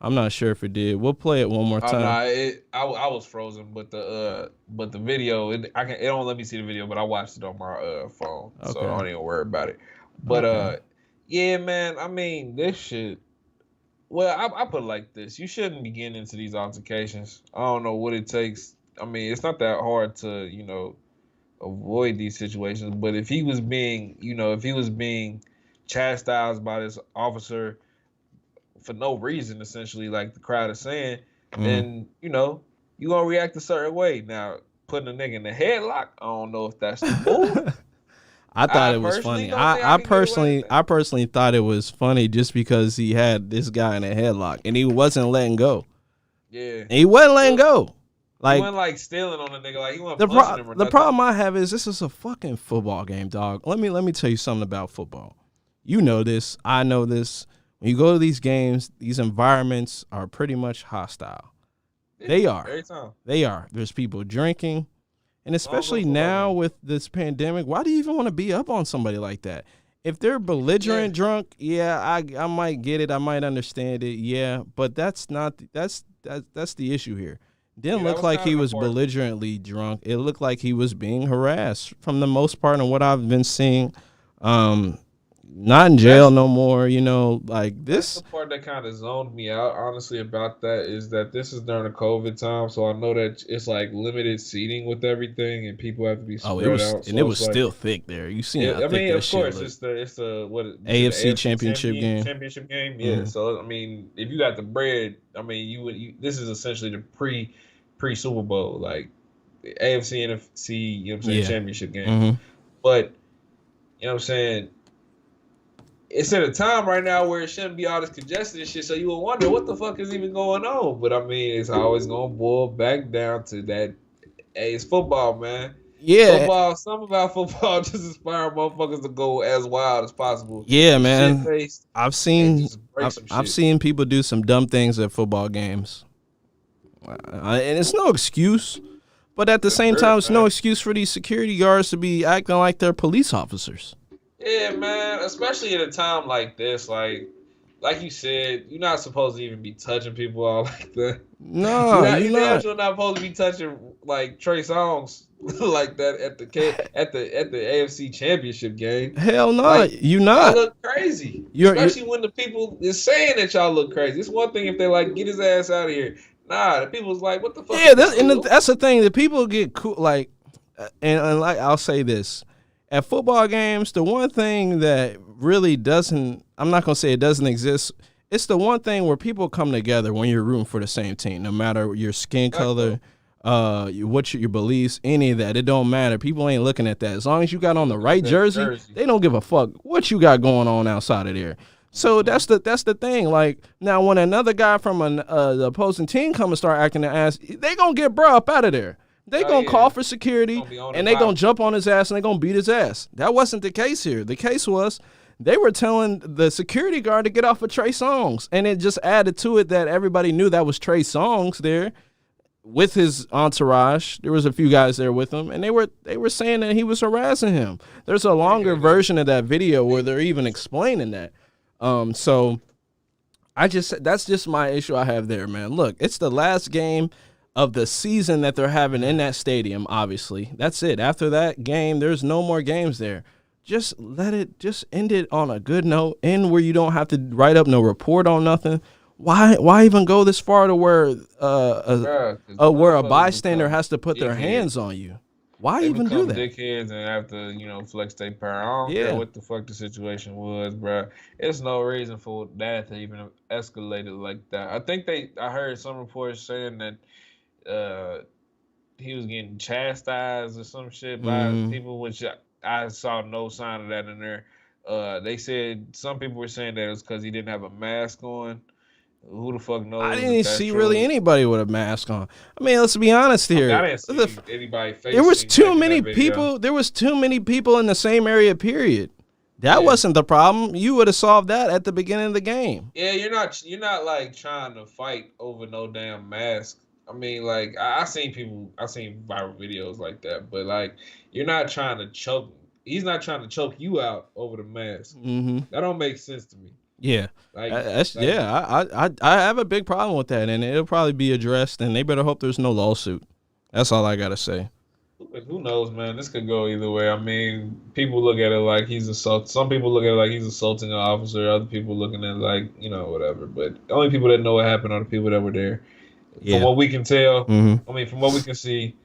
I'm not sure if it did. We'll play it one more time. I was frozen, but the video it don't let me see the video, but I watched it on my phone, okay. So I don't even worry about it. But yeah, man. I mean, this shit. Well, I put it like this: you shouldn't be getting into these altercations. I don't know what it takes. I mean, it's not that hard to avoid these situations. But if he was being chastised by this officer for no reason, essentially, like the crowd is saying, then you gonna react a certain way. Now, putting a nigga in the headlock, I don't know if that's the move. I thought it was funny. I personally thought it was funny just because he had this guy in a headlock and he wasn't letting go. Yeah, and he wasn't letting go. Like, he wasn't like stealing on the nigga. Like he wasn't him or the problem I have is this is a fucking football game, dog. Let me tell you something about football. You know this. I know this. When you go to these games, these environments are pretty much hostile. They are. Every time. They are. There's people drinking. And especially now with this pandemic, why do you even want to be up on somebody like that? If they're belligerent drunk, I might get it. I might understand it. Yeah, but that's the issue here. Didn't look like he was belligerently drunk. It looked like he was being harassed from the most part on what I've been seeing. Not in jail no more, like this. That's the part that kind of zoned me out, honestly, about that is that this is during the COVID time, so I know that it's like limited seating with everything, and people have to be spread out. And it was still thick there. You see? Yeah, I mean, of course, it's the AFC championship game. Championship game, yeah. Mm-hmm. So I mean, if you got the bread, I mean, you this is essentially the pre Super Bowl, like the AFC NFC, championship game. Mm-hmm. But you know what I'm saying. it's at a time right now where it shouldn't be all this congestion and shit. So you would wonder what the fuck is even going on. But I mean, it's always gonna boil back down to that. Hey, it's football, man. Yeah. Football. Something about football just inspire motherfuckers to go as wild as possible. Yeah, man. Shit-faced, I've seen just break some I've shit. seen people do some dumb things at football games, and it's no excuse. But at the same time, it's no excuse for these security guards to be acting like they're police officers. Yeah, man. Especially at a time like this, like you said, you're not supposed to even be touching people all like that. No, you're not. You're not supposed to be touching like Trey Songz like that at the AFC Championship game. Hell no, Like, you not. Y'all look crazy. Especially when the people is saying that y'all look crazy. It's one thing if they like get his ass out of here. Nah, the people's like, what the fuck? Yeah, that's the thing. The people get cool. Like, and like I'll say this. At football games, the one thing that really doesn't, I'm not going to say it doesn't exist, it's the one thing where people come together when you're rooting for the same team, no matter your skin color, what your beliefs, any of that. It don't matter. People ain't looking at that. As long as you got on the right jersey, they don't give a fuck what you got going on outside of there. So that's the thing. Like, now when another guy from the opposing team come and start acting their ass, they going to get bro up out of there. They gonna call for security, and they gonna jump on his ass, and they gonna beat his ass. That wasn't the case here. The case was they were telling the security guard to get off of Trey Songz, and it just added to it that everybody knew that was Trey Songz there with his entourage. There was a few guys there with him, and they were saying that he was harassing him. There's a longer version of that video where they're even explaining that. So that's just my issue I have there, man. Look, it's the last game of the season that they're having in that stadium, obviously. That's it. After that game, there's no more games there. Just end it on a good note, end where you don't have to write up no report on nothing. Why even go this far to where a bystander has to put their hands on you? Why they even do that? Dickheads and have to, flex their power. I don't care what the fuck the situation was, bro. It's no reason for that to even escalate it like that. I heard some reports saying that he was getting chastised or some shit by people, which I saw no sign of that in there. They said some people were saying that it was because he didn't have a mask on. Who the fuck knows? I didn't see really anybody with a mask on. I mean, let's be honest here. I didn't see anybody facing. There was too many people. There was too many people in the same area. Period. That wasn't the problem. You would have solved that at the beginning of the game. Yeah, you're not like trying to fight over no damn mask. I mean, like, I seen viral videos like that, but like, you're not trying to choke. He's not trying to choke you out over the mask. Mm-hmm. That don't make sense to me. Yeah, I have a big problem with that, and it'll probably be addressed. And they better hope there's no lawsuit. That's all I gotta say. Who knows, man? This could go either way. I mean, people look at it like he's assault. Some people look at it like he's assaulting an officer. Other people looking at it like whatever. But the only people that know what happened are the people that were there. Yeah. From what we can tell, I mean, from what we can see,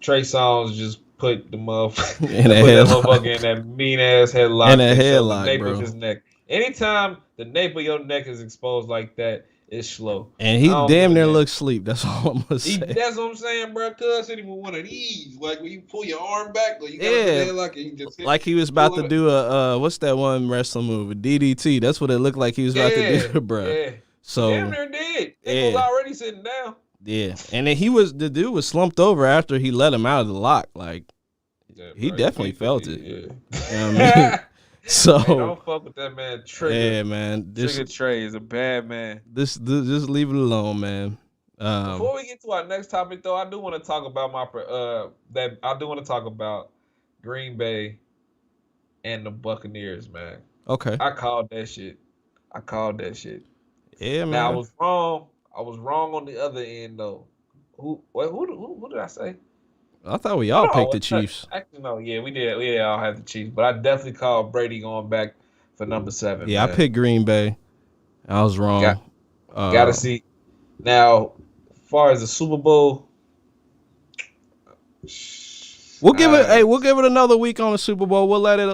Trey Songz just put the motherfucker in that mean ass headlock. In a headlock, nape bro. Of his neck. Anytime the nape of your neck is exposed like that, it's slow. And he damn near looks sleep. That's all I'm gonna say. That's what I'm saying, bro. Cuz hit him with one of these, like when you pull your arm back, or you got a headlock and you just hit like he was about to do a what's that one wrestling move? A DDT. That's what it looked like he was about to do, bro. Yeah. So damn near did. He was already sitting down. Yeah, and then the dude was slumped over after he let him out of the lock. Like he definitely felt it. Yeah. You know what I mean? So hey, don't fuck with that man. Trigger. Yeah, man. Trigger Trey is a bad man. Just leave it alone, man. Before we get to our next topic, though, I do want to talk about Green Bay and the Buccaneers, man. Okay. I called that shit. Yeah, man. Now I was wrong. I was wrong on the other end, though. Who did I say? I thought we all picked the Chiefs. Actually, no. Yeah, we did. We all have the Chiefs, but I definitely called Brady going back for number 7. Yeah, man. I picked Green Bay. I was wrong. Gotta see. Now, as far as the Super Bowl, we'll give it another week on the Super Bowl. We'll let it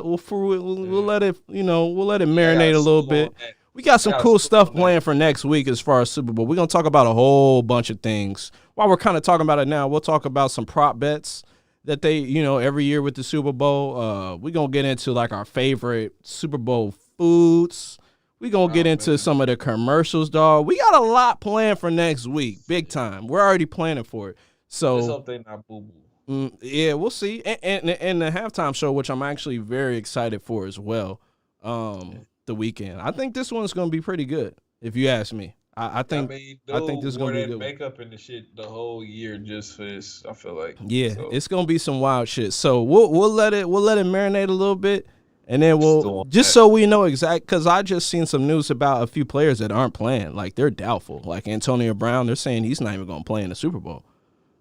marinate a little bit. We got some cool stuff planned for next week as far as Super Bowl. We're going to talk about a whole bunch of things. While we're kind of talking about it now, we'll talk about some prop bets that they, every year with the Super Bowl. We're going to get into like our favorite Super Bowl foods. We're going to get into some of the commercials, dog. We got a lot planned for next week. Big time. We're already planning for it. So let's hope they not boo-boo. Yeah, we'll see. And the halftime show, which I'm actually very excited for as well, the weekend. I think this one's going to be pretty good, if you ask me. I think this is going to be good. Makeup and the shit the whole year just for this, I feel like. Yeah, so. It's going to be some wild shit. So we'll let it marinate a little bit, and then we'll just so we know exact, because I just seen some news about a few players that aren't playing. Like, they're doubtful. Like Antonio Brown, they're saying he's not even going to play in the Super Bowl,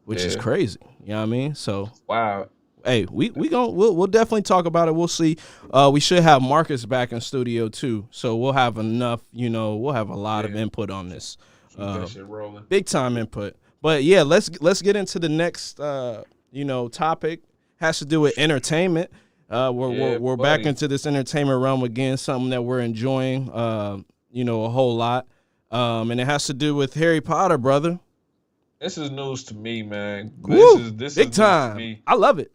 which is crazy. You know what I mean? So wow. Hey, we'll definitely talk about it. We'll see. We should have Marcus back in studio too, so we'll have enough. We'll have a lot of input on this. Big time input. But yeah, let's get into the next topic. Has to do with entertainment. We're back into this entertainment realm again. Something that we're enjoying. A whole lot. And it has to do with Harry Potter, brother. This is news to me, man. This is big time. To me. I love it.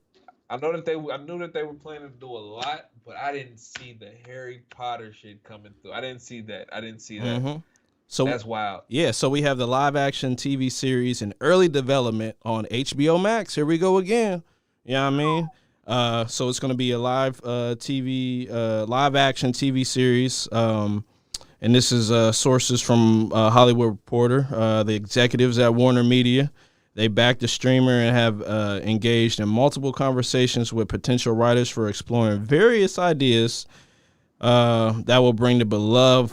I knew that they were planning to do a lot, but I didn't see the Harry Potter shit coming through. I didn't see that. Mm-hmm. So that's wild. Yeah, so we have the live action TV series in early development on HBO Max. Here we go again. You know what I mean? So it's going to be a live live action TV series. And this is sources from Hollywood Reporter, the executives at Warner Media. They backed the streamer and have engaged in multiple conversations with potential writers for exploring various ideas that will bring the beloved,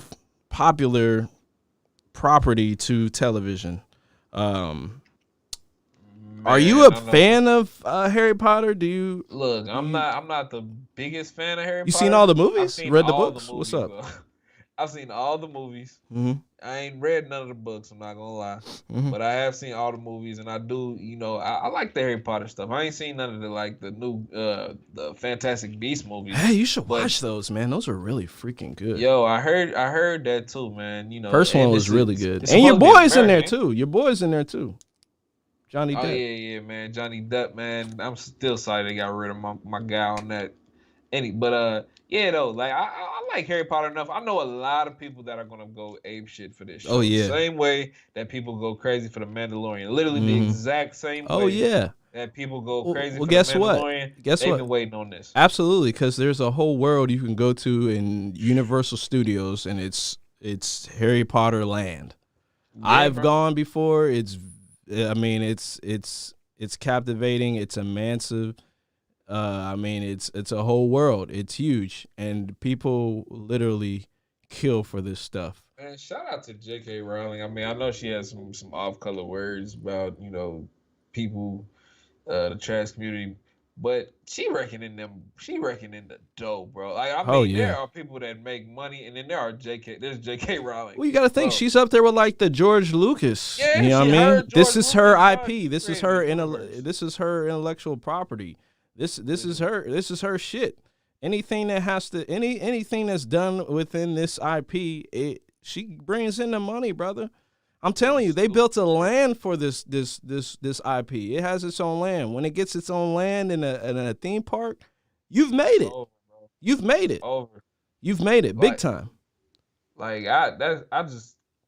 popular property to television. Are you a fan of Harry Potter? Do you look? I'm not the biggest fan of Harry Potter. You seen all the movies? Read the books? What's up? I've seen all the movies. Mm-hmm. I ain't read none of the books, I'm not gonna lie. Mm-hmm. But I have seen all the movies, and I do, I like the Harry Potter stuff. I ain't seen none of the new the Fantastic Beasts movies. Hey, you should watch those, man. Those are really freaking good. Yo, I heard that too, man. First one was really good. And your boy's in there too. Your boy's in there too. Johnny Depp. Oh yeah, man. Johnny Depp, man. I'm still sorry they got rid of my guy on that. Yeah, though, like I like Harry Potter enough. I know a lot of people that are gonna go ape shit for this show. Oh yeah, same way that people go crazy for the Mandalorian. Literally the exact same way. Oh yeah, that people go crazy. Well, for guess the Mandalorian. What? Guess They've what? Been waiting on this. Absolutely, because there's a whole world you can go to in Universal Studios, and it's Harry Potter land. Yeah, I've gone before. It's captivating. It's immersive. It's a whole world. It's huge, and people literally kill for this stuff. Man, shout out to J.K. Rowling. I mean, I know she has some off-color words about people, the trans community, but she reckoning the dough, bro. Like there are people that make money, and then there's J.K. Rowling. Well, you got to think she's up there with like the George Lucas. Yeah, you know what I mean? This is her IP. This is her intellectual property. This is her shit. Anything that has to anything that's done within this IP, she brings in the money, brother. I'm telling you, they built a land for this IP. It has its own land. When it gets its own land in a theme park, you've made it. You've made it. You've made it big time. Like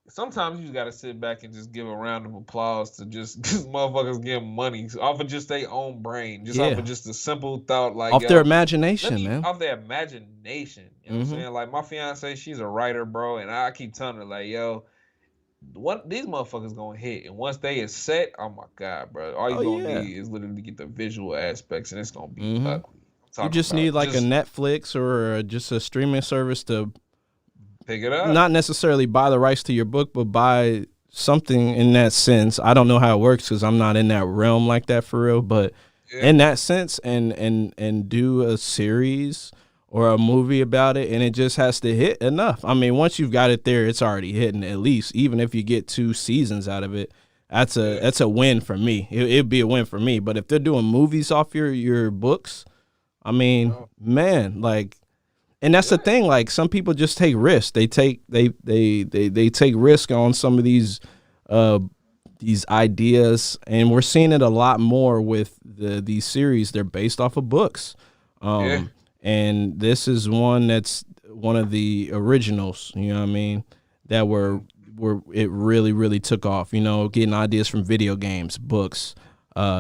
sometimes you just gotta sit back and just give a round of applause to just because motherfuckers give money off of just their own brain, off of just a simple thought, like off their imagination, man. Off their imagination. You know what I'm saying? Like my fiance, she's a writer, bro, and I keep telling her like, yo, what these motherfuckers gonna hit, and once they is set, oh my god, bro, all you gonna need is literally get the visual aspects, and it's gonna be ugly. You just need like a Netflix or just a streaming service to pick it up. Not necessarily buy the rights to your book, but buy something in that sense. I don't know how it works because I'm not in that realm like that for real. But in that sense, and do a series or a movie about it, and it just has to hit enough. I mean, once you've got it there, it's already hitting at least. Even if you get 2 seasons out of it, that's a win for me. It'd be a win for me. But if they're doing movies off your books, I mean, man, like. And that's the thing. Like some people just take risks. They take risk on some of these ideas, and we're seeing it a lot more with these series, they're based off of books. Yeah. And this is one that's one of the originals, you know what I mean, that were it really, really took off, you know, getting ideas from video games, books,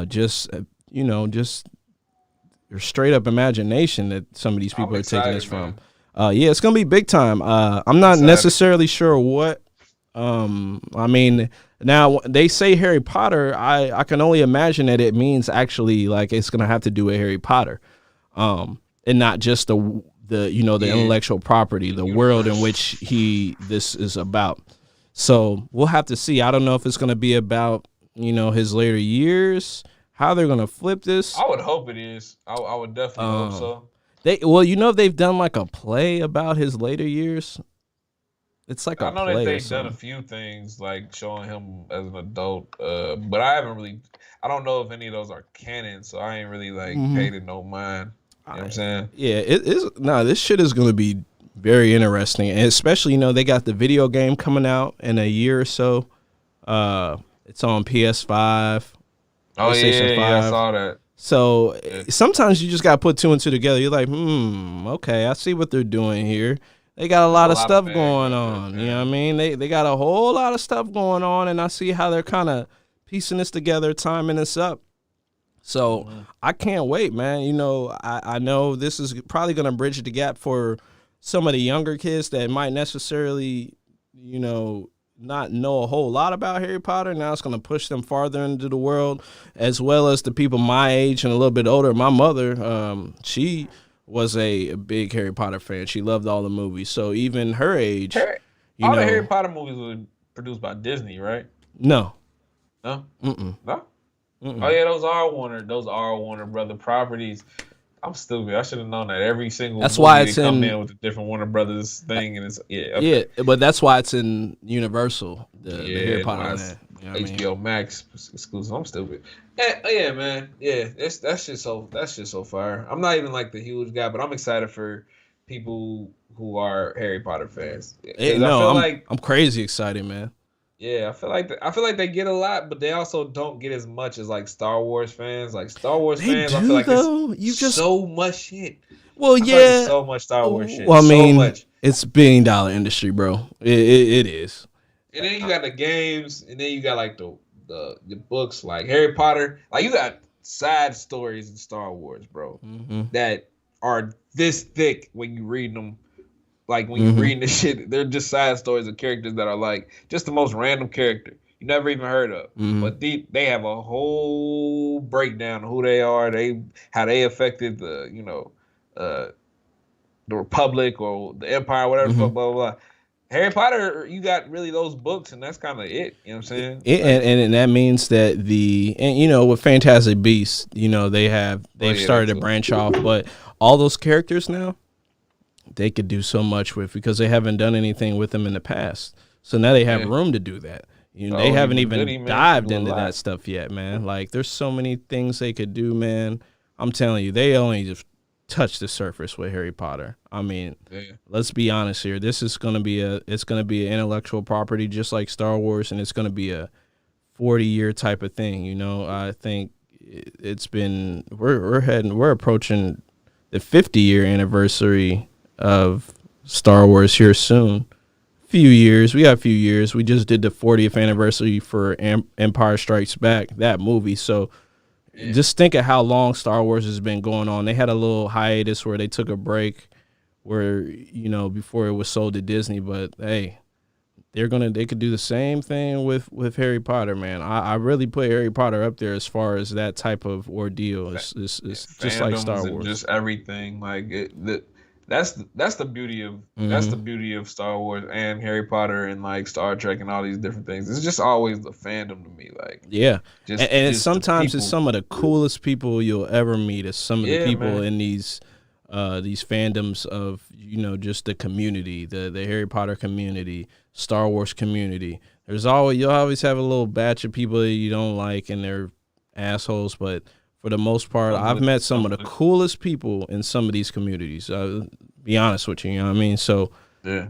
just your straight up imagination that some of these people are taking this from. Yeah, it's going to be big time. I'm not necessarily sure what, I mean, now they say Harry Potter, I can only imagine that it means actually like it's going to have to do with Harry Potter. And not just the intellectual property, the world in which this is about. So we'll have to see. I don't know if it's going to be about, his later years, how they're going to flip this. I would hope it is. I would definitely hope so. They've done like a play about his later years. It's like I know that they've done a few things like showing him as an adult, but I don't know if any of those are canon, so I ain't really paid it no mind. You know what I'm saying? Yeah, this shit is going to be very interesting. And especially, they got the video game coming out in a year or so. It's on PS5. Oh, PlayStation 5. Yeah, I saw that. So sometimes you just got to put two and two together. You're like, okay, I see what they're doing here. They got a lot of stuff going on. You know what I mean? They got a whole lot of stuff going on, and I see how they're kind of piecing this together, timing this up. So I can't wait, man. I know this is probably going to bridge the gap for some of the younger kids that might necessarily, not know a whole lot about Harry Potter. Now it's going to push them farther into the world, as well as the people my age and a little bit older. My mother, she was a big Harry Potter fan. She loved all the movies. So even her age, the Harry Potter movies were produced by Disney, right? No. No? Mm-mm. No? Mm-mm. Oh yeah, those are Warner Brother properties. I'm stupid. I should have known that every single. That's why it's come in with a different Warner Brothers thing, and it's yeah. But that's why it's in Universal. The Harry Potter. HBO Max exclusive. I'm stupid. Yeah, man. Yeah, that's just so fire. I'm not even like the huge guy, but I'm excited for people who are Harry Potter fans. I'm crazy excited, man. Yeah, I feel like they get a lot, but they also don't get as much as like Star Wars fans. Like Star Wars fans, I feel like it's so much shit. Well, yeah, so much Star Wars shit. Well, I mean, it's $1 billion industry, bro. It is. And then you got the games, and then you got like the books, like Harry Potter. Like you got side stories in Star Wars, bro, that are this thick when you read them. Like when you're reading this shit, they're just side stories of characters that are like just the most random character you never even heard of. But they have a whole breakdown of who they are, how they affected the Republic or the Empire, whatever the fuck, blah blah blah. Harry Potter, you got really those books, and that's kind of it. You know what I'm saying? And that means that with Fantastic Beasts, they've started to branch off, but all those characters now, they could do so much with because they haven't done anything with them in the past. So now they have room to do that. They haven't even dived into that stuff yet, man. Like there's so many things they could do, man. I'm telling you, they only just touched the surface with Harry Potter. I mean, let's be honest here. This is going to be an intellectual property just like Star Wars, and it's going to be a 40-year type of thing. I think we're approaching the 50-year anniversary of StarArs here soon. We got a few years. We just did the 40th anniversary for Empire Strikes Back, that movie. So just think of how long Star Wars has been going on. They had a little hiatus where they took a break where, before it was sold to Disney, but hey, they could do the same thing with Harry Potter, man. I really put Harry Potter up there as far as that type of ordeal. It's just like Star Wars. Just everything. Like that's the beauty of Star Wars and Harry Potter and like Star Trek and all these different things. It's just always the fandom to me. Like sometimes it's some of the coolest people you'll ever meet. It's some of the people in these fandoms of just the community, the Harry Potter community, Star Wars community. You'll always have a little batch of people that you don't like and they're assholes, but for the most part, I've met some of the coolest people in some of these communities. Be honest with you, you know what I mean? So,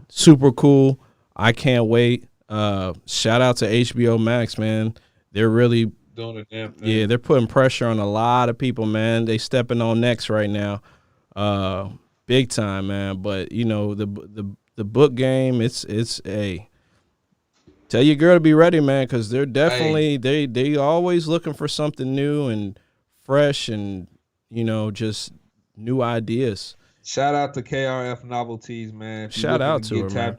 super cool. I can't wait. Shout out to HBO Max, man. They're really doing the damn thing. Yeah, they're putting pressure on a lot of people, man. They stepping on necks right now, big time, man. But you know the book game, it's a tell your girl to be ready, man, because they're definitely they always looking for something new and fresh and you know just new ideas. Shout out to KRF Novelties, man. If you Shout looking out to her, man.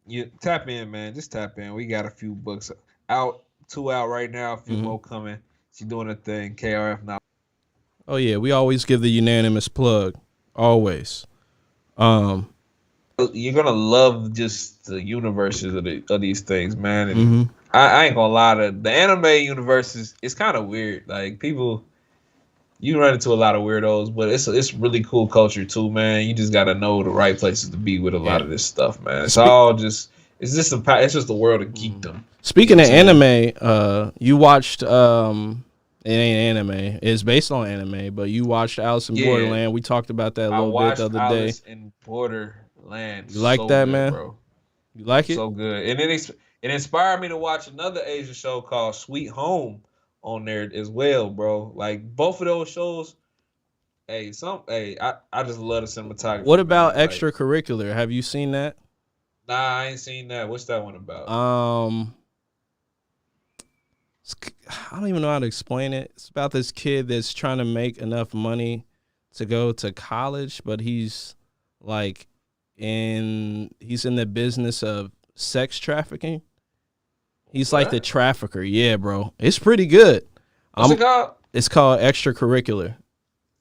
You tap in, man. Just tap in. We got a few books out, 2 out right now, a few more coming. She's doing a thing. KRF Novelties. Oh yeah, we always give the unanimous plug, always. You're gonna love just the universes of these things, man. And I ain't gonna lie, the anime universe it's kind of weird. Like people, you run into a lot of weirdos, but it's really cool culture too, man. You just gotta know the right places to be with a lot of this stuff, man. It's all just it's just the world of geekdom. Speaking of anime, you watched it ain't anime. It's based on anime, but you watched Alice in Borderland. We talked about that a little bit the other day. Alice in Borderland. You like that, good, man? Bro. You like it? So good. And it inspired me to watch another Asian show called Sweet Home on there as well, bro. Like both of those shows, I just love the cinematography. What about man. Extracurricular? Have you seen that? Nah, I ain't seen that. What's that one about? I don't even know how to explain it. It's about this kid that's trying to make enough money to go to college, but he's like he's in the business of sex trafficking. He's like the trafficker. Yeah, bro. It's pretty good. What's it called? It's called Extracurricular.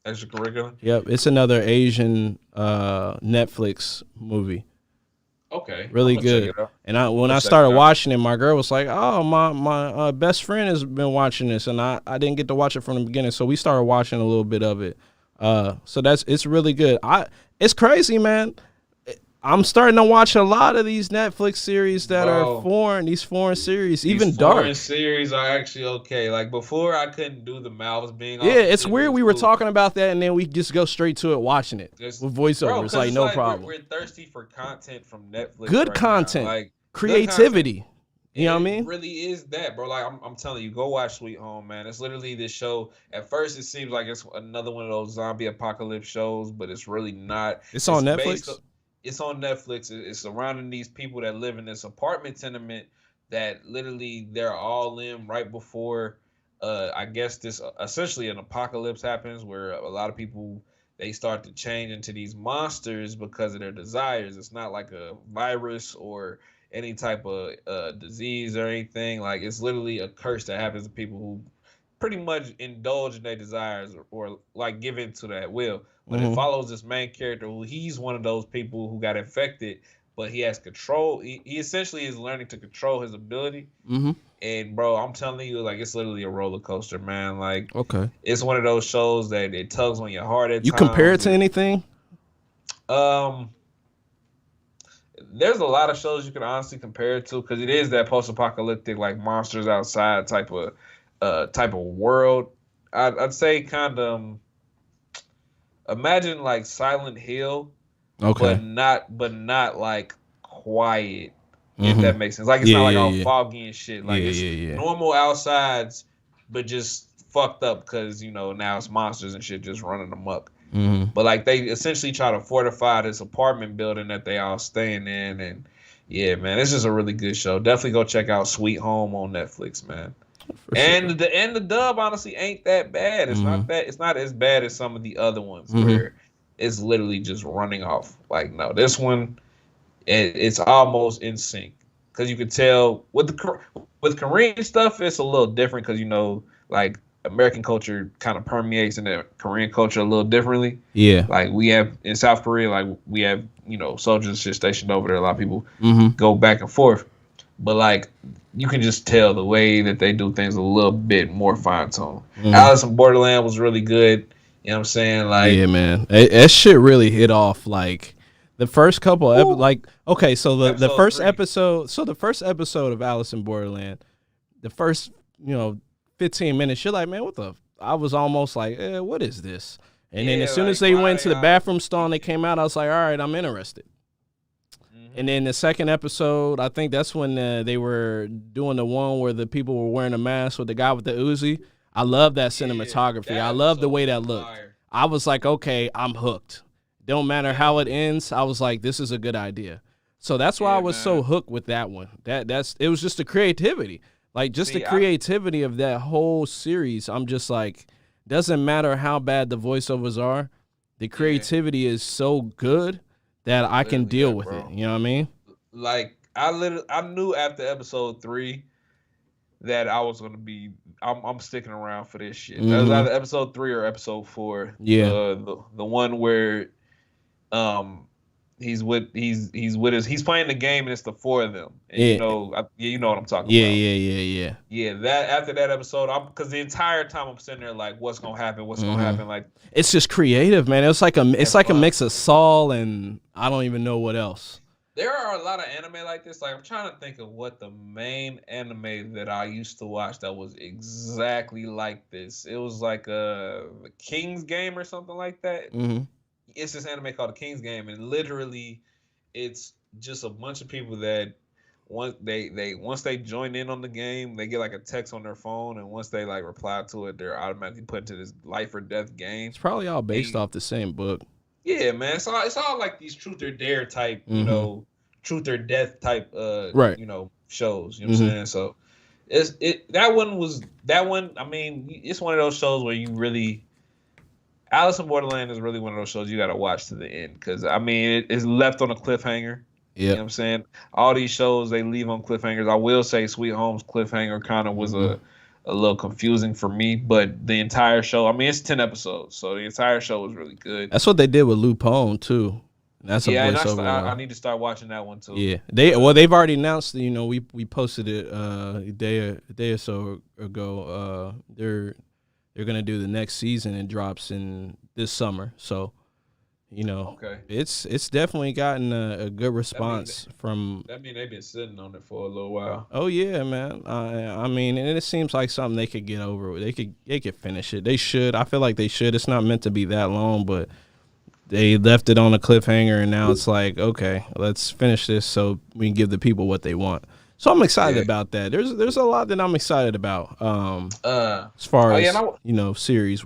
Extracurricular? Yep. It's another Asian Netflix movie. Okay. Really good. And when I started watching it, my girl was like, "Oh, my best friend has been watching this," and I didn't get to watch it from the beginning, so we started watching a little bit of it. So it's really good. It's crazy, man. I'm starting to watch a lot of these Netflix series that are foreign. These foreign series, even dark. Foreign series are actually okay. Like before, I couldn't do the mouths being. Yeah, it's weird. We were talking about that, and then we just go straight to it, watching it with voiceover. It's like no problem. We're thirsty for content from Netflix. Good content, like creativity. You know what I mean? It really is that, bro. Like I'm telling you, go watch Sweet Home, man. It's literally this show. At first, it seems like it's another one of those zombie apocalypse shows, but it's really not. It's on Netflix. It's on Netflix. It's surrounding these people that live in this apartment tenement that literally they're all in right before, I guess this essentially an apocalypse happens where a lot of people, they start to change into these monsters because of their desires. It's not like a virus or any type of disease or anything. Like it's literally a curse that happens to people who pretty much indulge in their desires or like give into that will. But it follows this main character who he's one of those people who got infected, but he has control. He essentially is learning to control his ability. And bro, I'm telling you, like it's literally a roller coaster, man. Like it's one of those shows that it tugs on your heart at times. You compare it to anything? There's a lot of shows you can honestly compare it to because it is that post-apocalyptic, like monsters outside type of world. I'd say kind of. Imagine like Silent Hill, but not like quiet. If that makes sense, like it's not like all foggy and shit. Like it's normal outsides, but just fucked up because now it's monsters and shit just running amok. But like they essentially try to fortify this apartment building that they all staying in, and yeah, man, it's just a really good show. Definitely go check out Sweet Home on Netflix, man. The dub honestly ain't that bad. It's not as bad as some of the other ones where it's literally just running off. Like no, this one it's almost in sync because you could tell with Korean stuff it's a little different because like American culture kind of permeates in the Korean culture a little differently. Yeah, like we have in South Korea, like we have soldiers shit stationed over there. A lot of people go back and forth. But like you can just tell the way that they do things a little bit more fine tone. Alice in Borderland was really good. You know what I'm saying? Like yeah, man, that shit really hit off. Like the first couple, like okay, so the first episode, of Alice in Borderland, the first 15 minutes, you're like, man, what the? I was almost like, what is this? And then as soon as they went to the bathroom stall and they came out, I was like, all right, I'm interested. And then the second episode, I think that's when they were doing the one where the people were wearing a mask with the guy with the Uzi. I love that cinematography. that I love the episode way that was looked. fire. I was like, okay, I'm hooked. Don't matter how it ends. I was like, this is a good idea. So that's why I was so hooked with that one. It was just the creativity. Like just the creativity of that whole series. I'm just like, doesn't matter how bad the voiceovers are. The creativity is so good that I can deal with it. You know what I mean? Like I knew after episode 3 that I was gonna be. I'm sticking around for this shit. That was either episode 3 or episode 4. Yeah. The one where he's playing the game and it's the 4 of them. And you know what I'm talking about. Yeah. That after that episode, because the entire time I'm sitting there like, what's gonna happen? What's gonna happen? Like, it's just creative, man. It's like a mix of Saul and I don't even know what else. There are a lot of anime like this. Like, I'm trying to think of what the main anime that I used to watch that was exactly like this. It was like a King's Game or something like that. It's this anime called The King's Game, and literally, it's just a bunch of people that once they join in on the game, they get like a text on their phone, and once they like reply to it, they're automatically put into this life or death game. It's probably all based off the same book. Yeah, man. It's all like these truth or dare type, you know, truth or death type, right. You know, shows. You know what I'm saying? So that one. I mean, it's one of those shows where you really, Alice in Borderland is really one of those shows you got to watch to the end because I mean it's left on a cliffhanger. Yeah, you know what I'm saying? All these shows they leave on cliffhangers. I will say Sweet Home's cliffhanger kind of was a little confusing for me, but the entire show, I mean, it's 10 episodes, so the entire show was really good. That's what they did with Lupone too. That's a voiceover. I need to start watching that one too. Yeah, they've already announced. You know, we posted it a day or so ago. They're gonna do the next season. It drops in this summer, so. You know, it's definitely gotten a good response from. That mean they've been sitting on it for a little while. Oh yeah, man. I mean, and it seems like something they could get over. They could finish it. They should. I feel like they should. It's not meant to be that long, but they left it on a cliffhanger, and now it's like, okay, let's finish this so we can give the people what they want. So I'm excited about that. There's a lot that I'm excited about. As far as you know, series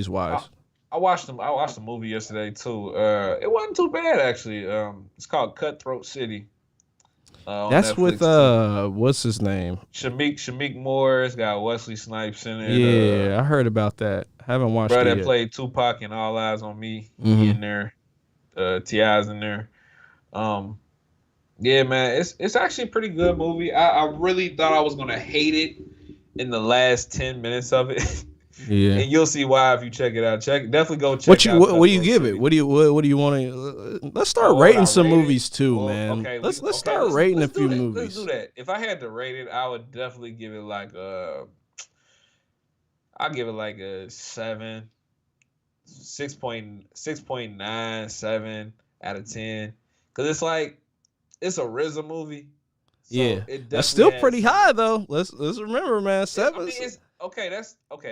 wise. I watched the movie yesterday too. It wasn't too bad actually. It's called Cutthroat City. That's Netflix with what's his name? Shameik Moore. It's got Wesley Snipes in it. Yeah, I heard about that. Haven't watched it yet. That played Tupac in All Eyes on Me. He in there. T.I.'s in there. Yeah, man, it's actually a pretty good movie. I really thought I was gonna hate it in the last 10 minutes of it. Yeah, and you'll see why if you check it out. Definitely go check. What do you give it? What do you want to? Let's start rating some movies too, man. Okay, let's start rating a few movies. Let's do that. If I had to rate it, I would definitely give it like I'll give it like a 7, 6.9, 7 out of 10. Cause it's like it's a RZA movie. So yeah, that's still pretty high though. Let's remember, man. 7. I mean,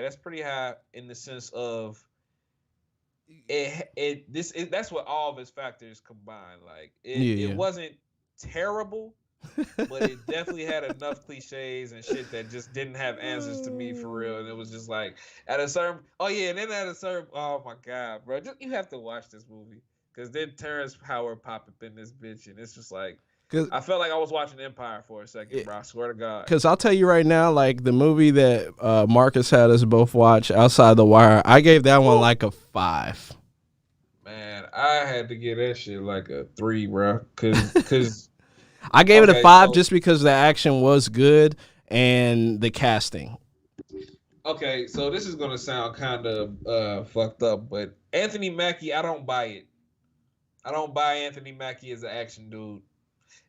that's pretty high in the sense of that's what all of its factors combined. Like it wasn't terrible, but it definitely had enough cliches and shit that just didn't have answers to me for real. And it was just like oh my god, bro, you have to watch this movie because then Terrence Howard pop up in this bitch and it's just like. I felt like I was watching Empire for a second, bro. I swear to God. Because I'll tell you right now, like the movie that Marcus had us both watch, Outside the Wire, I gave that one like a 5. Man, I had to give that shit like a 3, bro. Cause I gave it a 5 just because the action was good and the casting. Okay, so this is gonna sound kind of fucked up, but Anthony Mackie, I don't buy it. I don't buy Anthony Mackie as an action dude.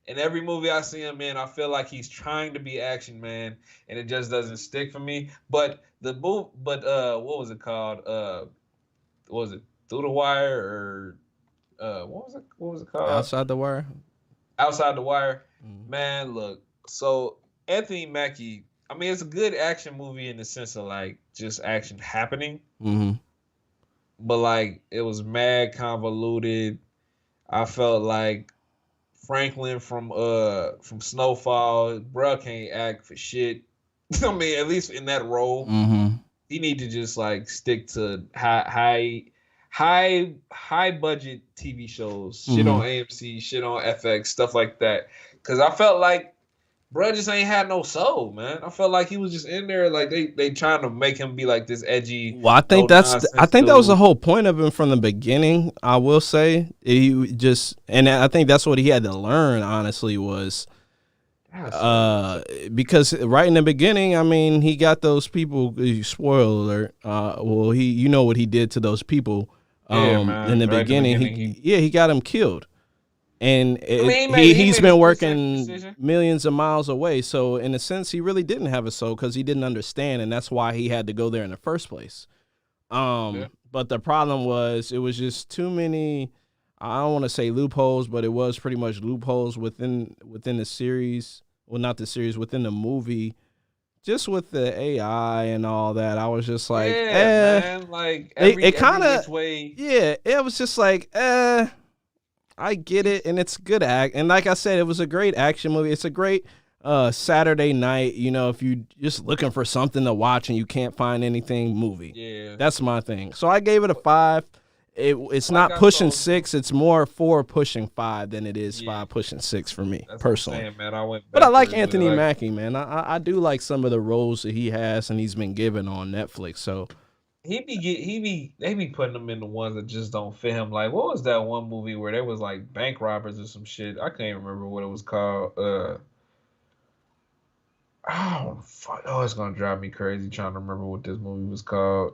In every movie I see him in, I feel like he's trying to be action man, and it just doesn't stick for me. But what was it called? What was it Through the Wire or what was it called? Outside the Wire. Outside the Wire. Man, look. So Anthony Mackie, I mean, it's a good action movie in the sense of like just action happening. But like it was mad convoluted. I felt like Franklin from Snowfall. Bruh can't act for shit. I mean, at least in that role, he need to just like stick to high budget TV shows, shit on AMC, shit on FX, stuff like that. Cause I felt like bruh just ain't had no soul, man. I felt like he was just in there, like they trying to make him be like this edgy. Well, I think that was the whole point of him from the beginning. I will say he just, and I think that's what he had to learn. Honestly, was because right in the beginning, I mean, he got those people. Spoiler alert. Well, you know what he did to those people. In the beginning, he got him killed. And he's been working millions of miles away. So in a sense, he really didn't have a soul because he didn't understand. And that's why he had to go there in the first place. But the problem was it was just too many, I don't want to say loopholes, but it was pretty much loopholes within the series. Well, not the series, within the movie. Just with the AI and all that, I was just like, man, like it was just like, I get it, and it's good act. And like I said, it was a great action movie. It's a great Saturday night, if you just looking for something to watch and you can't find anything movie. Yeah. That's my thing. So I gave it a 5. It's not pushing 6. It's more 4 pushing 5 than it is 5 pushing 6 for me, personally. What I'm saying, man. But I like Anthony Mackie, man. I do like some of the roles that he has and he's been given on Netflix. So they be putting him in the ones that just don't fit him. Like, what was that one movie where there was like bank robbers or some shit? I can't remember what it was called. It's gonna drive me crazy trying to remember what this movie was called.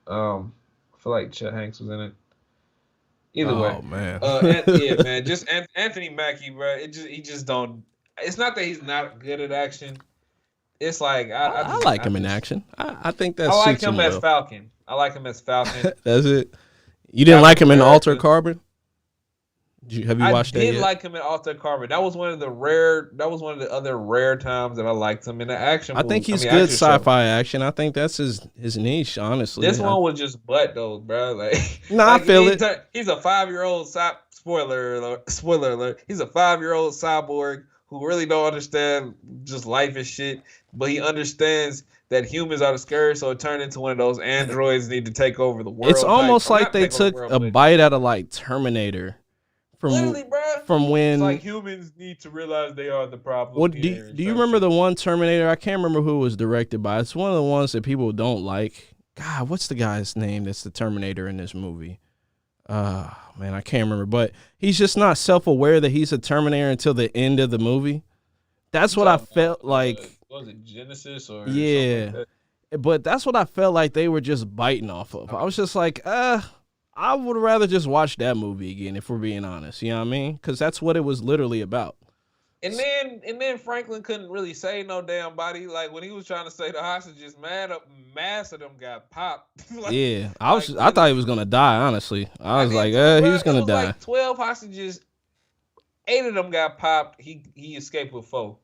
I feel like Chet Hanks was in it. Either way, man. Man. Just Anthony Mackie, bro. He just don't. It's not that he's not good at action. It's like I like him in action. I think that's. I like him as Falcon. That's it. You didn't like him in Altered Carbon? Have you watched that yet? I did like him in Altered Carbon. That was one of the other rare times that I liked him in the action. I think he's good sci-fi action. I think that's his niche, honestly. This one was just butt though, bro. Like, I feel it. He's a 5-year-old spoiler alert. He's a 5-year-old cyborg who really don't understand just life and shit, but he understands that humans are the scourge, so it turned into one of those androids need to take over the world. It's almost like they took a bite out of like Terminator. Literally, bro. From when it's like humans need to realize they are the problem. Well, do you remember the one Terminator? I can't remember who it was directed by. It's one of the ones that people don't like. God, what's the guy's name that's the Terminator in this movie? Man, I can't remember. But he's just not self-aware that he's a Terminator until the end of the movie. That's what I felt like. Was it Genesis or yeah? Like that? But that's what I felt like they were just biting off of. I was just like, I would rather just watch that movie again, if we're being honest. You know what I mean? Because that's what it was literally about. And then Franklin couldn't really save no damn body. Like when he was trying to save the hostages, mass of them got popped. Yeah, I thought he was gonna die. Honestly, I was like, he's gonna die. Like 12 hostages, 8 of them got popped. He escaped with 4,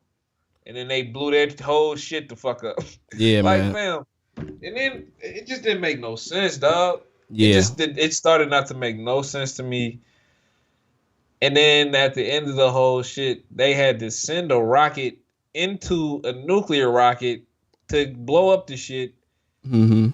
and then they blew their whole shit the fuck up. Yeah, man. Fam. And then it just didn't make no sense, dog. Yeah, it started not to make no sense to me. And then at the end of the whole shit, they had to send a rocket into a nuclear rocket to blow up the shit. Mm-hmm.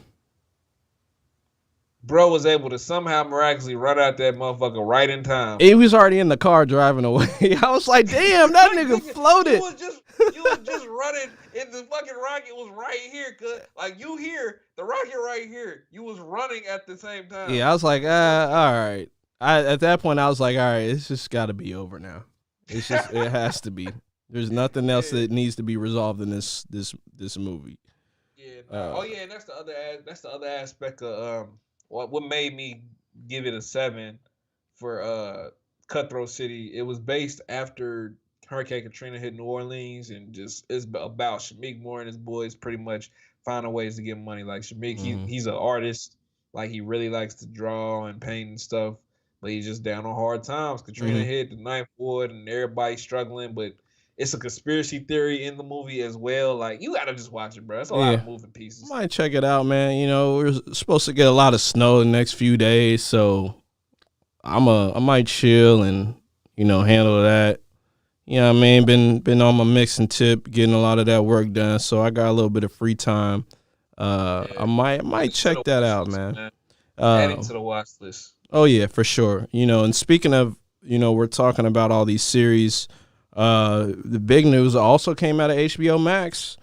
Bro was able to somehow miraculously run out that motherfucker right in time. He was already in the car driving away. I was like, damn, that nigga floated. You was just running, and the fucking rocket was right here. Cause like you hear the rocket right here. You was running at the same time. Yeah, I was like, all right. At that point, I was like, all right, it's just got to be over now. It's just, it has to be. There's nothing else that needs to be resolved in this movie. Yeah. And that's the other aspect of what made me give it a 7 for Cutthroat City. It was based after Hurricane Katrina hit New Orleans, and just it's about Shameik Moore and his boys pretty much finding ways to get money. Like Shameik, he's an artist. Like he really likes to draw and paint and stuff, but he's just down on hard times. Katrina hit the Ninth Ward, and everybody's struggling. But it's a conspiracy theory in the movie as well. Like you gotta just watch it, bro. It's a lot of moving pieces. Might check it out, man. We're supposed to get a lot of snow the next few days, so I might chill and handle that. You know what I mean? Been on my mixing tip, getting a lot of that work done. So I got a little bit of free time. I might check that out, man. Adding to the watch list. Oh yeah, for sure. You know, and speaking of, you know, we're talking about all these series. The big news also came out of HBO Max.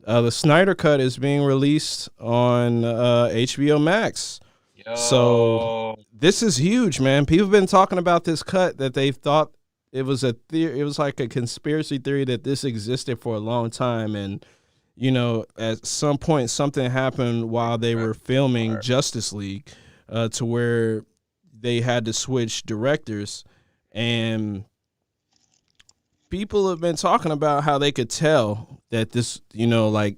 The Snyder Cut is being released on HBO Max. Yo. So this is huge, man. People have been talking about this cut that they thought it was a it was like a conspiracy theory that this existed for a long time, and you know, at some point something happened while they were filming Justice League, to where they had to switch directors, and people have been talking about how they could tell that this, you know, like,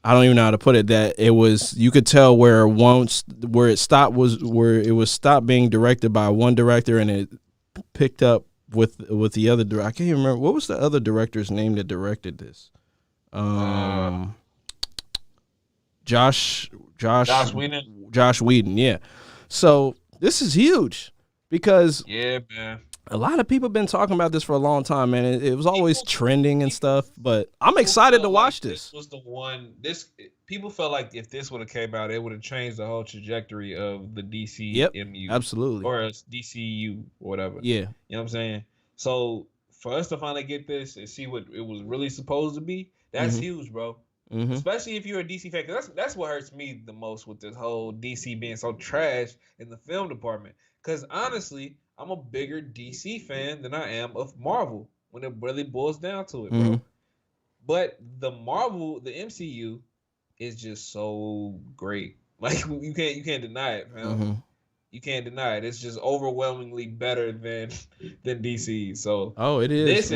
I don't even know how to put it, that it was, you could tell where it stopped was where it was stopped being directed by one director and it picked up with the other director. I can't even remember what was the other director's name that directed this. Josh Whedon. Josh Whedon, yeah. So this is huge because yeah, man, a lot of people have been talking about this for a long time, man. It was always trending and stuff, but I'm excited to watch this. This was the one. People felt like if this would have came out, it would have changed the whole trajectory of the DC MU, absolutely, or DCU, or whatever. Yeah, you know what I'm saying. So for us to finally get this and see what it was really supposed to be, that's huge, bro. Especially if you're a DC fan, because that's what hurts me the most with this whole DC being so trash in the film department. Because honestly, I'm a bigger DC fan than I am of Marvel when it really boils down to it, bro. But the MCU is just so great. Like you can't deny it, man. You can't deny it. It's just overwhelmingly better than DC. So it is.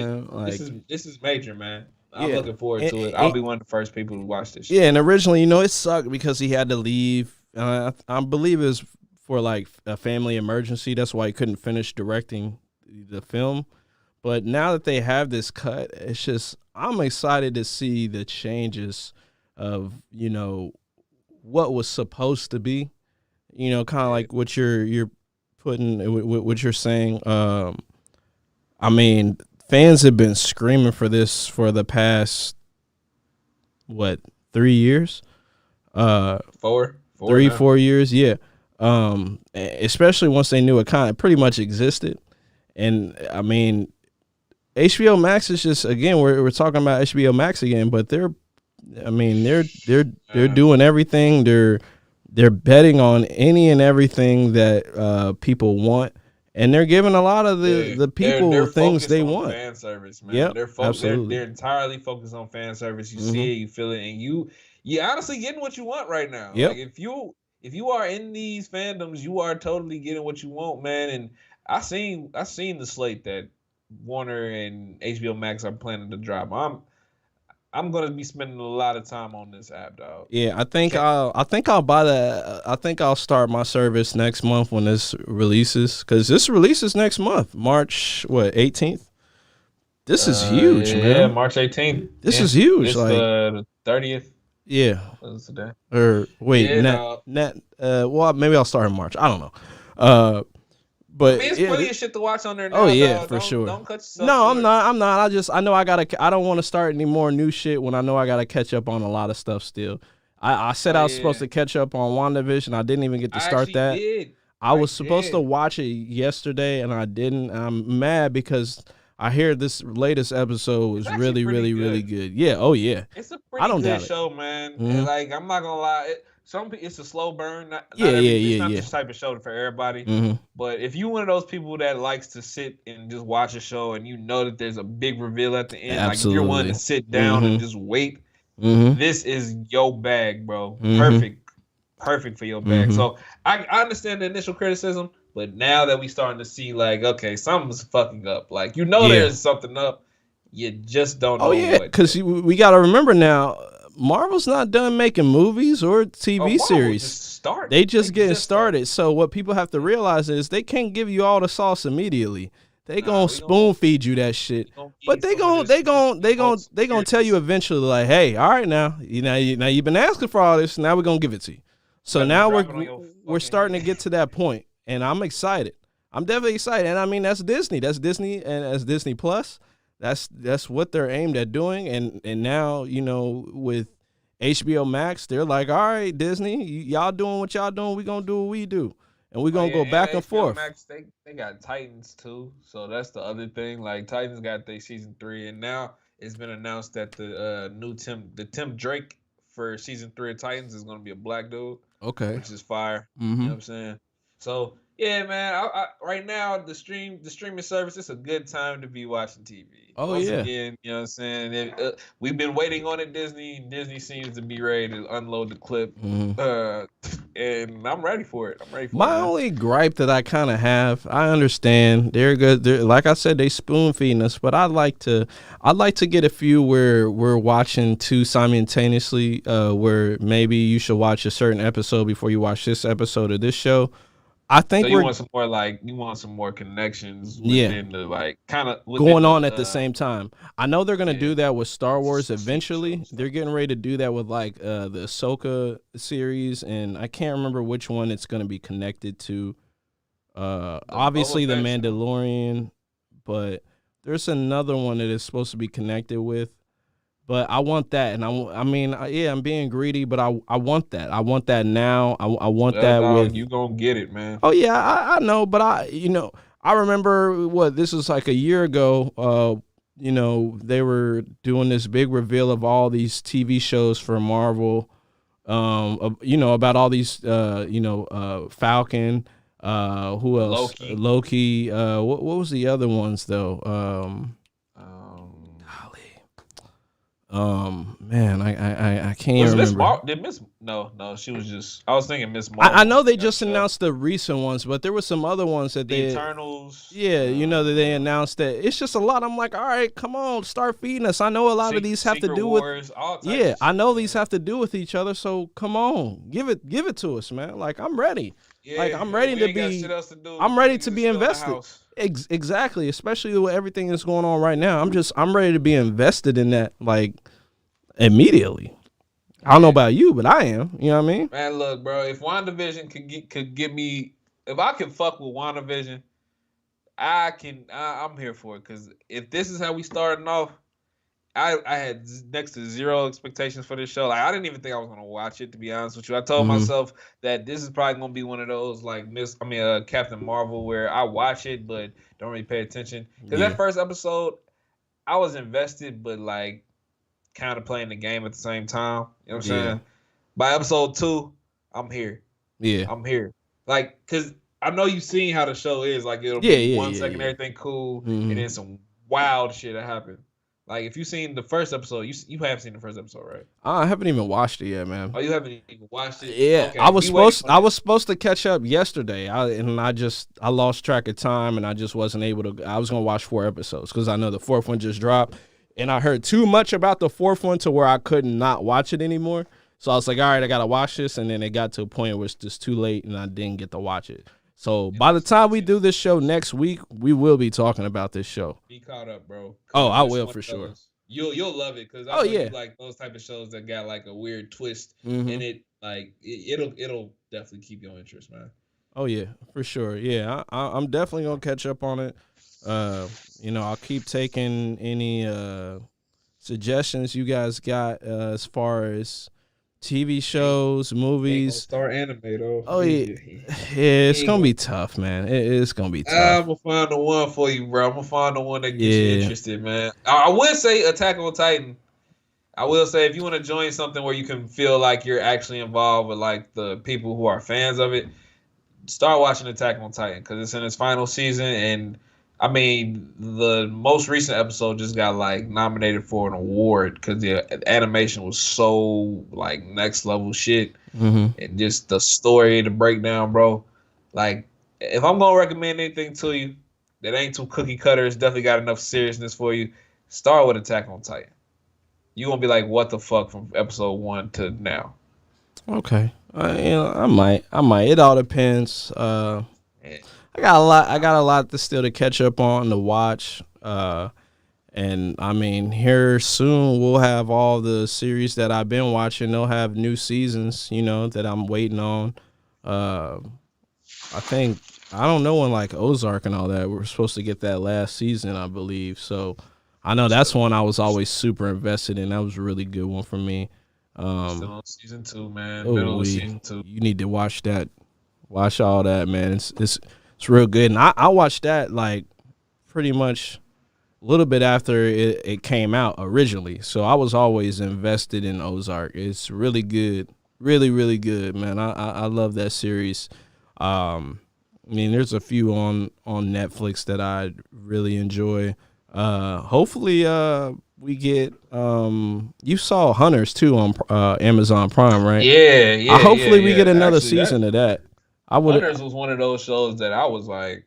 This is major, man. I'm looking forward to it. I'll be one of the first people to watch this shit. Yeah, and originally, you know, it sucked because he had to leave. I believe it was for like a family emergency. That's why he couldn't finish directing the film. But now that they have this cut, it's just, I'm excited to see the changes of, you know, what was supposed to be, you know, kind of like what you're putting, what you're saying. I mean, fans have been screaming for this for the past, 3 years? 4 years, yeah. Especially once they knew it kind of pretty much existed. And I mean, HBO Max is just, again, we're talking about HBO Max again, but they're doing everything. They're betting on any and everything that people want. And they're giving a lot of the people they're things they on want. Fan service, man. Yep, absolutely. They're entirely focused on fan service. You see it, you feel it, and you honestly getting what you want right now. Yep. Like if you are in these fandoms, you are totally getting what you want, man. And I seen the slate that Warner and HBO Max are planning to drop. I'm gonna be spending a lot of time on this app, dog. Yeah, I think I'll buy that. I think I'll start my service next month when this releases, because this releases next month, March 18th. This is huge, man. Yeah, March 18th. This is huge. It's like the 30th. Yeah. What is today? Or wait, well, maybe I'll start in March. I don't know. But I mean, it's plenty of shit to watch on there now. Oh yeah, dog. for sure. Don't cut yourself. No, I'm not. I know I don't want to start any more new shit when I know I gotta catch up on a lot of stuff still. I said I was supposed to catch up on WandaVision. I didn't even get to start that. I was supposed to watch it yesterday and I didn't. I'm mad because I hear this latest episode was really, really, really good. Yeah. Oh yeah. It's a pretty good show, man. And like, I'm not gonna lie. It's a slow burn. It's not this type of show for everybody. But if you're one of those people that likes to sit and just watch a show and you know that there's a big reveal at the end, like if you're one to sit down and just wait, this is your bag, bro. Perfect for your bag. So I understand the initial criticism, but now that we starting to see like, okay, something's fucking up. Like, you know, there's something up. You just don't know. Oh yeah, because we got to remember now, Marvel's not done making movies or TV series. They just getting started. So what people have to realize is they can't give you all the sauce immediately. They gonna spoon feed you that shit. But they gonna tell you eventually, like, hey, all right, now you've been asking for all this. Now we're gonna give it to you. So now we're starting to get to that point, and I'm excited. I'm definitely excited. And I mean, that's Disney. That's Disney, and as Disney Plus. That's what they're aimed at doing, and now with HBO Max, they're like, all right, Disney, y'all doing what y'all doing, we gonna do what we do, and we gonna go back and HBO forth. Max, they got Titans too, so that's the other thing. Like Titans got their season 3, and now it's been announced that the Tim Drake for season 3 of Titans is gonna be a black dude, Okay. which is fire. You Mm-hmm. know what I'm saying? So yeah, man. I right now the streaming service, it's a good time to be watching TV. Oh, Once yeah. again, you know what I'm saying? We've been waiting on it. Disney seems to be ready to unload the clip, and I'm ready for it. My only gripe that I kind of have, I understand they're good. Like I said, they spoon feeding us, but I'd like to get a few where we're watching two simultaneously. Where maybe you should watch a certain episode before you watch this episode of this show. I think So you want some more connections within the kind of going on at the same time. I know they're gonna do that with Star Wars eventually. They're getting ready to do that with the Ahsoka series, and I can't remember which one it's gonna be connected to. Obviously the Mandalorian, but there's another one that is supposed to be connected with. But I want that, and I'm being greedy, but I want that. I want that now. I want that with you gonna get it, man. Oh yeah, I know, but I remember this was like a year ago. They were doing this big reveal of all these TV shows for Marvel. About all these, Falcon. Who else? Loki. What was the other ones though? Man, I can't remember. No, she was just. I was thinking Miss Marvel. I know they just announced the recent ones, but there were some other ones that the Eternals. Yeah, that they announced that. It's just a lot. I'm like, all right, come on, start feeding us. I know a lot of these have to do Wars, with. I know these have to do with each other. So come on, give it to us, man. Like I'm ready. Yeah, I'm ready to be. I'm ready to be invested. Exactly, especially with everything that's going on right now. I'm ready to be invested in that immediately. I don't know about you, but I am. You know what I mean? Man, look, bro. If WandaVision could get me, if I can fuck with WandaVision, I'm here for it. Because if this is how we starting off, I had next to zero expectations for this show. Like I didn't even think I was gonna watch it. To be honest with you, I told myself that this is probably gonna be one of those Captain Marvel where I watch it but don't really pay attention. Because that first episode, I was invested, but kind of playing the game at the same time. You know what I'm saying? By episode 2, I'm here. Yeah, I'm here. Cause I know you've seen how the show is. It'll be 1 second everything cool, and then some wild shit that happen. If you've seen the first episode, you have seen the first episode, right? I haven't even watched it yet, man. Oh, you haven't even watched it? Yeah, okay. I was supposed to catch up yesterday, I lost track of time, and I just wasn't able to. I was gonna watch 4 episodes because I know the 4th one just dropped, and I heard too much about the 4th one to where I could not watch it anymore. So I was like, all right, I gotta watch this, and then it got to a point where it's just too late, and I didn't get to watch it. So by the time we do this show next week, we will be talking about this show. Be caught up, bro. Oh, I will for sure. You'll love it because I know you like those type of shows that got a weird twist in it. It'll definitely keep your interest, man. Oh yeah, for sure. Yeah, I'm definitely gonna catch up on it. I'll keep taking any suggestions you guys got as far as TV shows, movies. Star anime though. Oh yeah, it's gonna be tough, man. It's gonna be tough. I'm gonna find the one for you, bro. I'm gonna find the one that gets you interested, man. I will say Attack on Titan. I will say if you want to join something where you can feel like you're actually involved with the people who are fans of it, start watching Attack on Titan because it's in its final season, and I mean the most recent episode just got nominated for an award because the animation was so next level shit, and just the story, the breakdown, bro. If I'm gonna recommend anything to you that ain't too cookie cutter, it's definitely got enough seriousness for you. Start with Attack on Titan. You gonna be like, what the fuck from episode 1 to now? Okay, I might. It all depends. I got a lot to still to catch up on to watch. And I mean, here soon we'll have all the series that I've been watching. They'll have new seasons, that I'm waiting on. I think I don't know when Ozark and all that. We're supposed to get that last season, I believe. So I know that's one I was always super invested in. That was a really good one for me. Still on season 2, man. Oh, Middle of season 2. you need to watch that. Watch all that, man. It's real good. And I watched that like pretty much a little bit after it came out originally. So I was always invested in Ozark. It's really good. Really, really good, man. I love that series. I mean, there's a few on Netflix that I really enjoy. Hopefully we get you saw Hunters too on Amazon Prime, right? Yeah. Hopefully we yeah. get another Actually, season of that. I would. Hunters was one of those shows that I was like,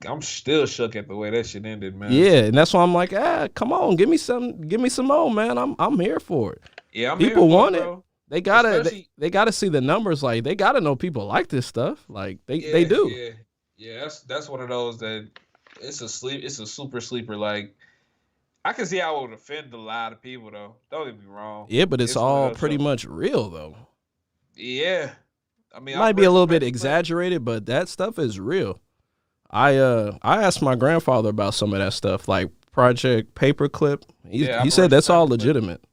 I'm still shook at the way that shit ended, man. Yeah, and that's why I'm like, come on, give me some more, man. I'm here for it. Yeah, I'm people here for want it, it. bro. They gotta Especially- they gotta see the numbers. Like they gotta know people like this stuff. Like they do. Yeah. That's one of those that it's a super sleeper. Like I can see how it would offend a lot of people though. Don't get me wrong. Yeah, but it's one of all those pretty shows. much real though. Yeah. I mean, It might be a little bit exaggerated, but that stuff is real. I asked my grandfather about some of that stuff, like Project Paperclip. He said that's all legitimate.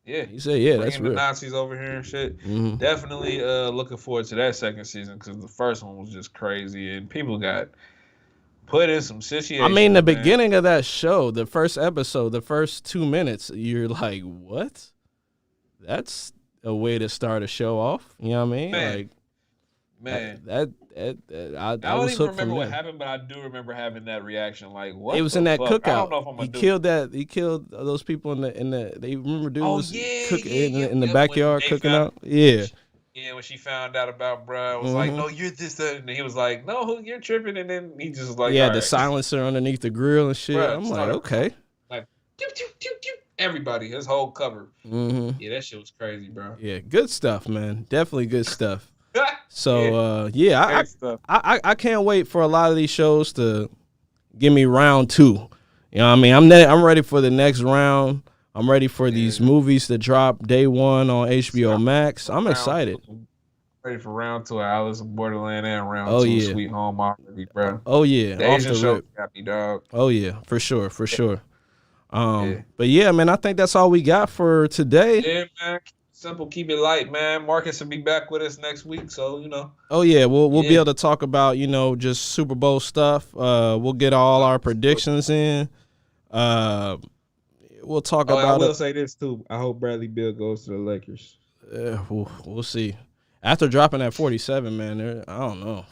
Yeah. He said, yeah, that's Bringing real. the Nazis over here and shit. Mhm. Definitely looking forward to that second season because the first one was just crazy and people got put in some situations. I mean, the man. beginning of that show, the first episode, the first 2 minutes, you're like, what? That's a way to start a show off. You know what I mean? Man. Like Man. I I don't was even hooked from remember what there. happened, but I do remember having that reaction. Like, what? It was the in that fuck? I cookout. don't know if I'm gonna He killed those people in the. They remember dude Oh, was yeah, cooking yeah, in the yeah, backyard when they cooking found- out. Yeah, Yeah, when she found out about bruh, it was like, Mhm. no, you're this, that. And he was like, no, you're tripping. And then he just was like, yeah, all the right. silencer underneath the grill and shit. Bruh, I'm like, started- okay. Like, everybody, his whole cover. hmm Yeah, that shit was crazy, bro. Yeah, good stuff, man. Definitely good stuff. So yeah, Great stuff. I can't wait for a lot of these shows to give me round 2. You know what I mean? I'm ready for the next round. I'm ready for these movies to drop day 1 on HBO Max. I'm excited. Ready for round 2 of Alice in Borderland and round Oh, 2 yeah. Sweet Home already, bro. Oh yeah, The off Asian the show rip. got me, dog. Oh yeah, for sure. Yeah. But yeah, man, I think that's all we got for today. Yeah, man. Simple, keep it light, man. Marcus will be back with us next week, so you know. Oh yeah, we'll be Yeah. able to talk about, just Super Bowl stuff. We'll get all our predictions in. We'll talk I about will it. say this too. I hope Bradley Beal goes to the Lakers. We'll see. After dropping that 47, man, I don't know.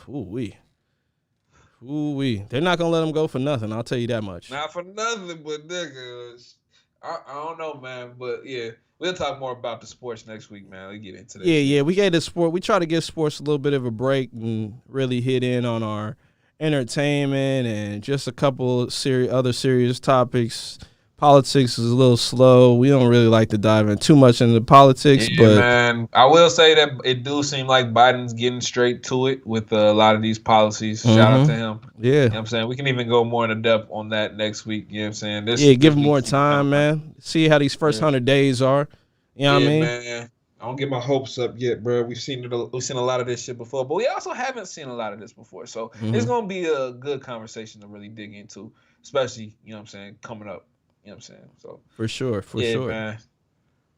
They're not gonna let him go for nothing. I'll tell you that much. Not for nothing, but niggas. I don't know, man. But yeah, we'll talk more about the sports next week, man. We get into that. Yeah. We gave the sport. We try to give sports a little bit of a break and really hit in on our entertainment and just a couple other serious topics. Politics is a little slow. We don't really like to dive in too much into politics, Yeah, but man. I will say that it do seem like Biden's getting straight to it with a lot of these policies. Shout out to him. yeah. You know what I'm saying? We can even go more into depth on that next week. You know what I'm saying? Give him week more keep time, coming. man. See how these first 100 days are. You know what I mean? Man. I don't get my hopes up yet, bro. We've seen a lot of this shit before, but we also haven't seen a lot of this before. So it's gonna be a good conversation to really dig into, especially, you know what I'm saying, coming up. You know what I'm saying? So For sure. man.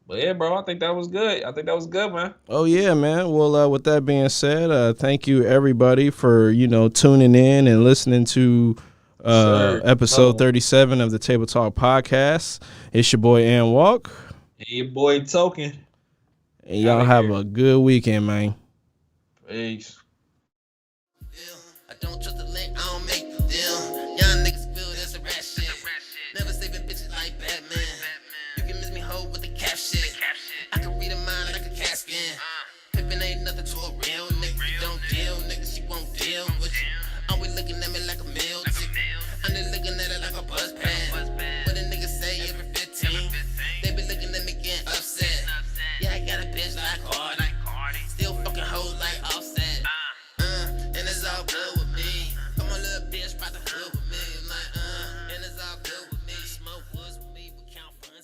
But yeah, bro, I think that was good. Man. Oh yeah, man. Well, with that being said, thank you everybody for tuning in and listening to Sure. episode 37 of the Table Talk podcast. It's your boy Ann Walk, And your boy Tokin. and y'all have a good weekend, man. Peace. I don't trust